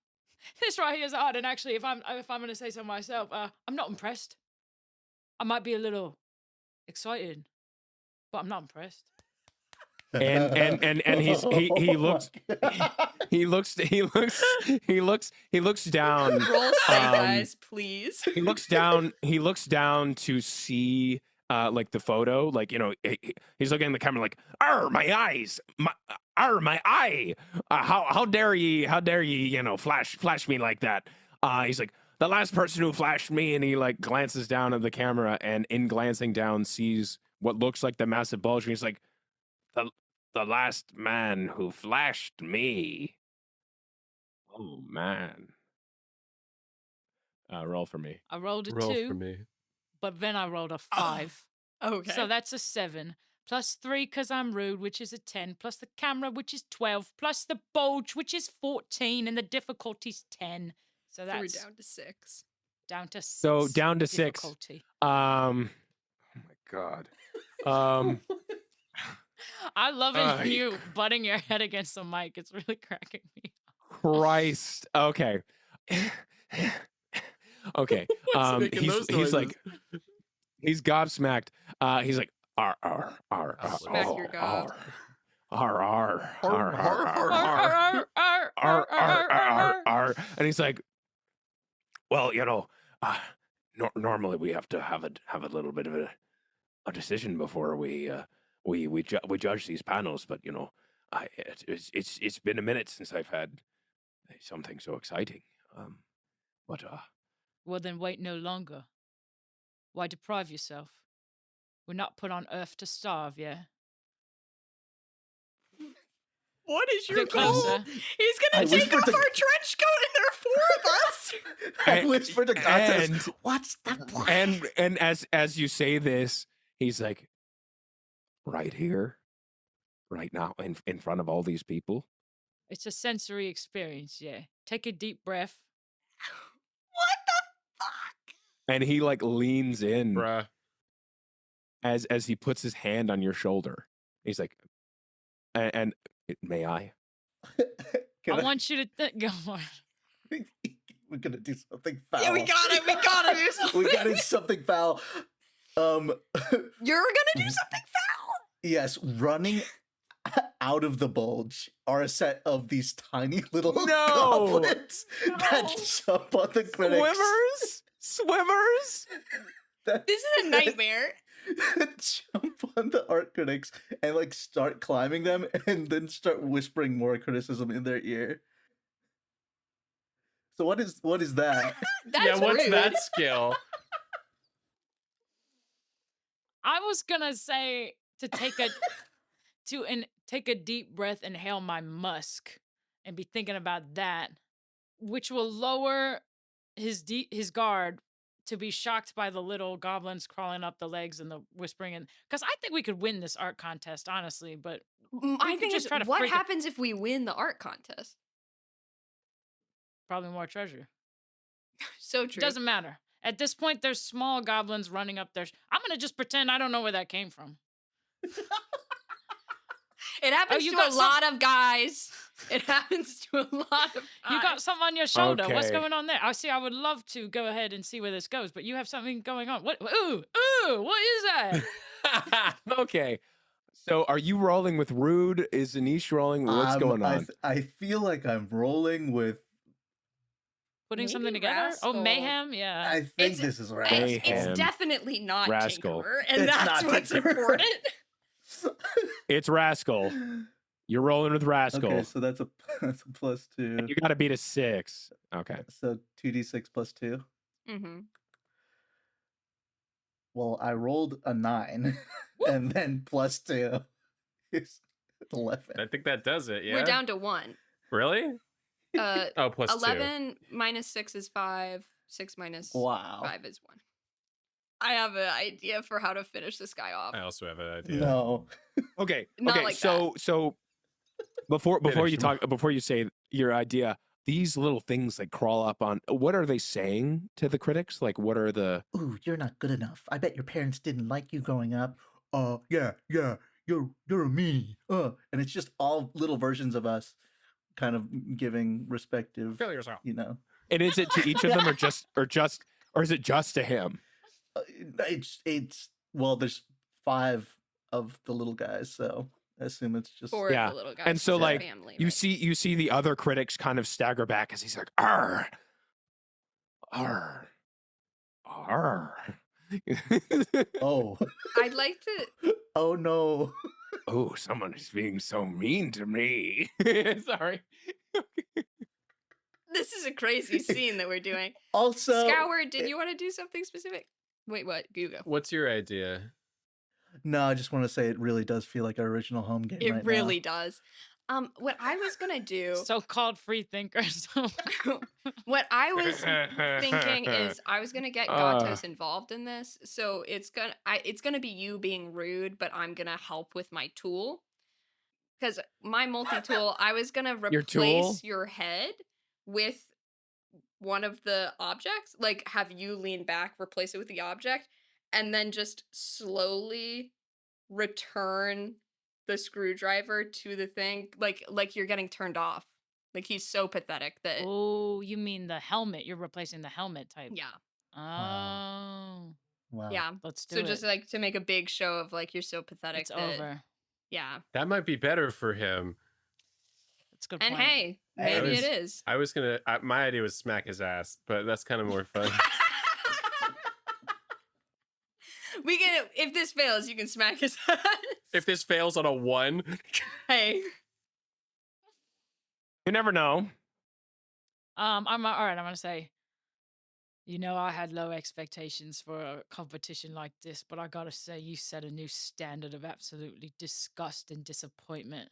This right here is the art. And actually, if I'm going to say so myself, I'm not impressed. I might be a little excited, but I'm not impressed. And he looks down. Roll steady, Um, guys, please. He looks down to see like the photo, like, you know, he's looking at the camera like, my eyes, my eye, how dare ye, you know, flash me like that. He's like, the last person who flashed me, and he like glances down at the camera, and in glancing down sees what looks like the massive bulge, and he's like, the last man who flashed me. Oh man. Roll for me. I rolled a Roll 2, for me. but then I rolled a 5. Okay. So that's a 7. Plus 3 because I'm rude, which is a 10. Plus the camera, which is 12. Plus the bulge, which is 14. And the difficulty's 10. So So we're that's down to 6. down to 6. So down to 6. difficulty. Oh my god. I love it Ay. you butting your head against the mic. It's really cracking me. Christ. Okay. Okay. What's making those He's like, noises? he's gobsmacked. He's like, R R R R Smack your gob. R R R R Arr, R arr, arr, R arr, R arr, R R, and he's like, well, normally we have to have a little bit of a decision before we judge these panels, but it's been a minute since I've had something so exciting. But Well, then wait no longer. Why deprive yourself? We're not put on Earth to starve, yeah? What is your Get goal? closer. He's I gonna take whispered off to- our trench coat and there are 4 of us. I whispered to Gatos, and- what's the plan? and as you say this, he's like, right here, right now, in front of all these people. It's a sensory experience, yeah. Take a deep breath. What the fuck? And he like leans in Bruh. as he puts his hand on your shoulder. He's like, and may I? Can I want you to go on. We're gonna do something foul. Yeah, we got it. We gotta do something. We gotta do something foul. You're gonna do something foul. Yes, running out of the bulge are a set of these tiny little No! goblins that jump on the critics. Swimmers. That This is a nightmare. jump on the art critics and like start climbing them and then start whispering more criticism in their ear. So what is that? That's Yeah, what's rude. that skill? I was gonna say to take a deep breath, inhale my musk, and be thinking about that, which will lower his guard to be shocked by the little goblins crawling up the legs and the whispering. And because I think we could win this art contest, honestly, but My could thing just is, try to what freak it- happens if we win the art contest? probably more treasure. So It true. doesn't matter. At this point, there's small goblins running up there. I'm gonna just pretend I don't know where that came from. It happens you to got a some- lot of guys. It happens to a lot of guys. You got something on your shoulder. What's Okay. going on there? I see. I would love to go ahead and see where this goes, but you have something going on. What? Ooh, what is that? Okay. So are you rolling with rude? Is Anish rolling? What's going on? I feel like I'm rolling with. Putting Maybe something together? Oh, Rascal. mayhem? Yeah. I think It's- this is right. Mayhem. It's definitely not Rascal. Tinkerer, and It's that's not what's Tinkerer. important. It's Rascal. You're rolling with Rascal. Okay, so that's a +2. You got to beat a 6. Okay. So 2d6 +2. Mm-hmm. Well, I rolled a 9, and then +2 is 11. I think that does it. Yeah. We're down to 1. Really? Oh, plus 11 minus 6 is 5. 6 minus Wow. 5 is 1. I have an idea for how to finish this guy off. 2. I also have an idea. No. Okay. Not okay. like so before Finish you him. talk, before you say your idea, these little things that crawl up on, what are they saying to the critics? Like, what are the? Ooh, you're not good enough. I bet your parents didn't like you growing up. Yeah, you're a meanie. And it's just all little versions of us kind of giving respective, Kill yourself. And is it to each of them, or is it just to him? it's well, there's 5 of the little guys, so I assume it's just 4 Yeah. of the little guys. And so, is like, family, You right? see the other critics kind of stagger back as he's like, "Arr, arr, arr." oh. I'd like to. Oh no. Oh, someone is being so mean to me. Sorry. This This is a crazy scene that we're doing. Also, Scour, did you want to do something specific? Wait, what? You go. What's your idea? no, I just want to say it really does feel like our original home game It right really does. What I was gonna do, So-called free thinkers. what I was thinking is I was gonna get Gatos involved in this, so it's gonna be you being rude, but I'm gonna help with my tool. Because my multi-tool, I was gonna Your tool? replace your head with one of the objects, like have you lean back, replace it with the object, and then just slowly return the screwdriver to the thing, like you're getting turned off. Like he's so pathetic that Oh, you mean the helmet? You're replacing the helmet type. yeah, Oh, now. Wow. yeah. let's do So it. just like to make a big show of like you're so pathetic It's that over. yeah. That might be better for him. It's a good And point. hey, Hey. maybe it is. I was gonna. My idea was smack his ass, but that's kind of more fun. We can if this fails, you can smack his ass. If this fails on a 1, Hey. You never know. I'm all right. I'm gonna say, I had low expectations for a competition like this, but I gotta say, you set a new standard of absolutely disgust and disappointment.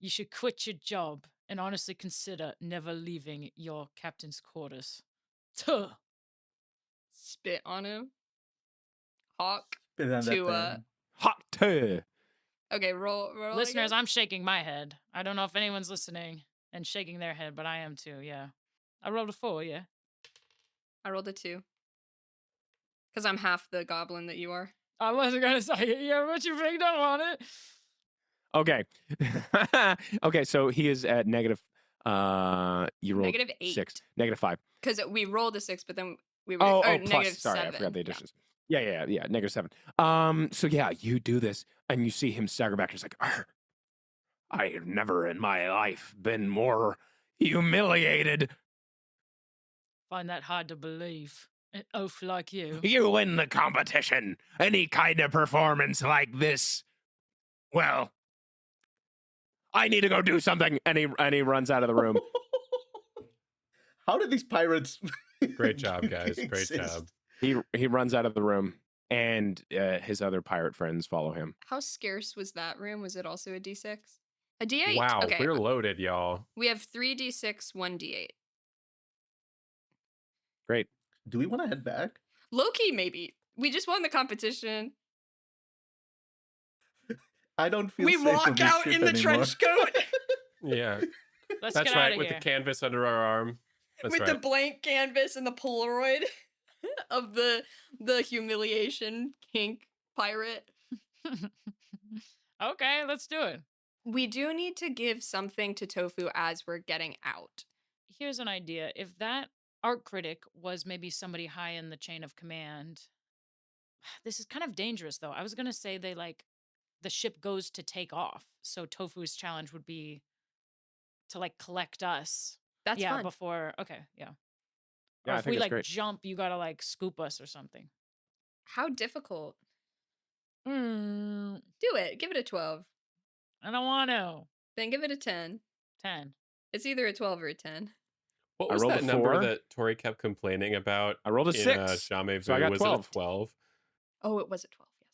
You should quit your job and honestly consider never leaving your captain's quarters. Tuh. Spit on him. Hawk. Spit on that To, thing. Hot tea. Okay, roll Listeners, again. I'm shaking my head. I don't know if anyone's listening and shaking their head, but I am too. Yeah, I rolled a 4. Yeah. I rolled a 2. Because I'm half the goblin that you are. I wasn't gonna say it. Yeah, but you picked up on it. Okay. Okay, so he is at negative. You rolled Negative 8. 6. Negative 5. Because we rolled a 6, but then we were Oh, or plus. negative Sorry, 7. I forgot the Yeah. additions. Yeah. Negative 7. So yeah, you do this, and you see him stagger back. He's like, I've never in my life been more humiliated. Find that hard to believe. An oaf like you. You win the competition. Any kind of performance like this, well, I need to go do something. And he runs out of the room. How did these pirates? great job, guys. Great exist? job. He runs out of the room, and his other pirate friends follow him. How scarce was that room? Was it also a D6? A D8? Wow, Okay. we're loaded, y'all. We have 3 D6, 1 D8. Great. Do we want to head back? Low-key, maybe. We just won the competition. I don't feel We safe walk with this out ship in the anymore. trench coat Yeah, Let's that's get out right. of With here. the canvas under our arm. That's with right. the blank canvas and the Polaroid of the humiliation kink pirate. Okay, let's do it. We do need to give something to Tofu as we're getting out. Here's an idea. If that art critic was maybe somebody high in the chain of command, this is kind of dangerous though. I was gonna say the ship goes to take off. So Tofu's challenge would be to collect us. That's yeah, fun. before okay, yeah. Yeah, Or I if think we that's great. jump, you gotta scoop us or something. How difficult? Mm, Do it. Give it a 12. I don't want to. Then give it a 10. 10. It's either a 12 or a 10. What I was rolled that a number 4. that Tori kept complaining about? I rolled a in, 6. Jamais so I Vu? got Was 12. it a 12? Oh, it was a 12, yes.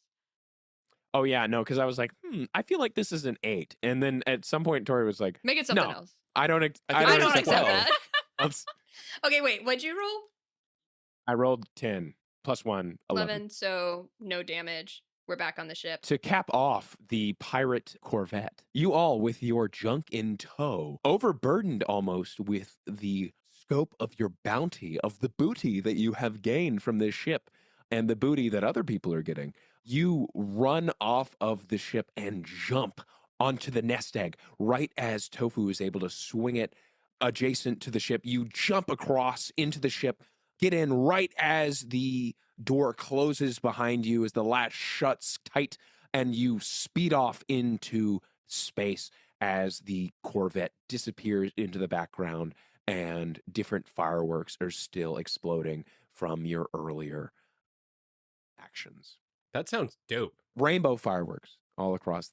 Oh yeah, no, because I was like, I feel like this is an 8. And then at some point, Tori was like, Make it something No. else. I don't. I I think don't it's a accept 12. that. Let's- Okay, wait. What'd you roll? I rolled 10 plus 1, 11. So no damage. We're back on the ship. To cap off the pirate corvette, you all with your junk in tow, overburdened almost with the scope of your bounty, of the booty that you have gained from this ship and the booty that other people are getting, you run off of the ship and jump onto the nest egg right as Tofu is able to swing it adjacent to the ship. You jump across into the ship, get in right as the door closes behind you, as the latch shuts tight, and you speed off into space as the Corvette disappears into the background and different fireworks are still exploding from your earlier actions. That sounds dope. Rainbow fireworks all across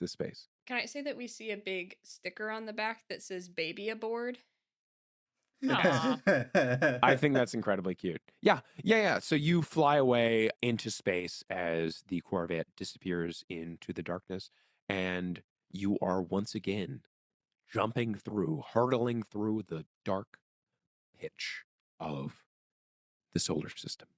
the space. Can I say that we see a big sticker on the back that says "Baby Aboard"? Aw. I think that's incredibly cute. Yeah. So you fly away into space as the Corvette disappears into the darkness, and you are once again hurtling through the dark pitch of the solar system.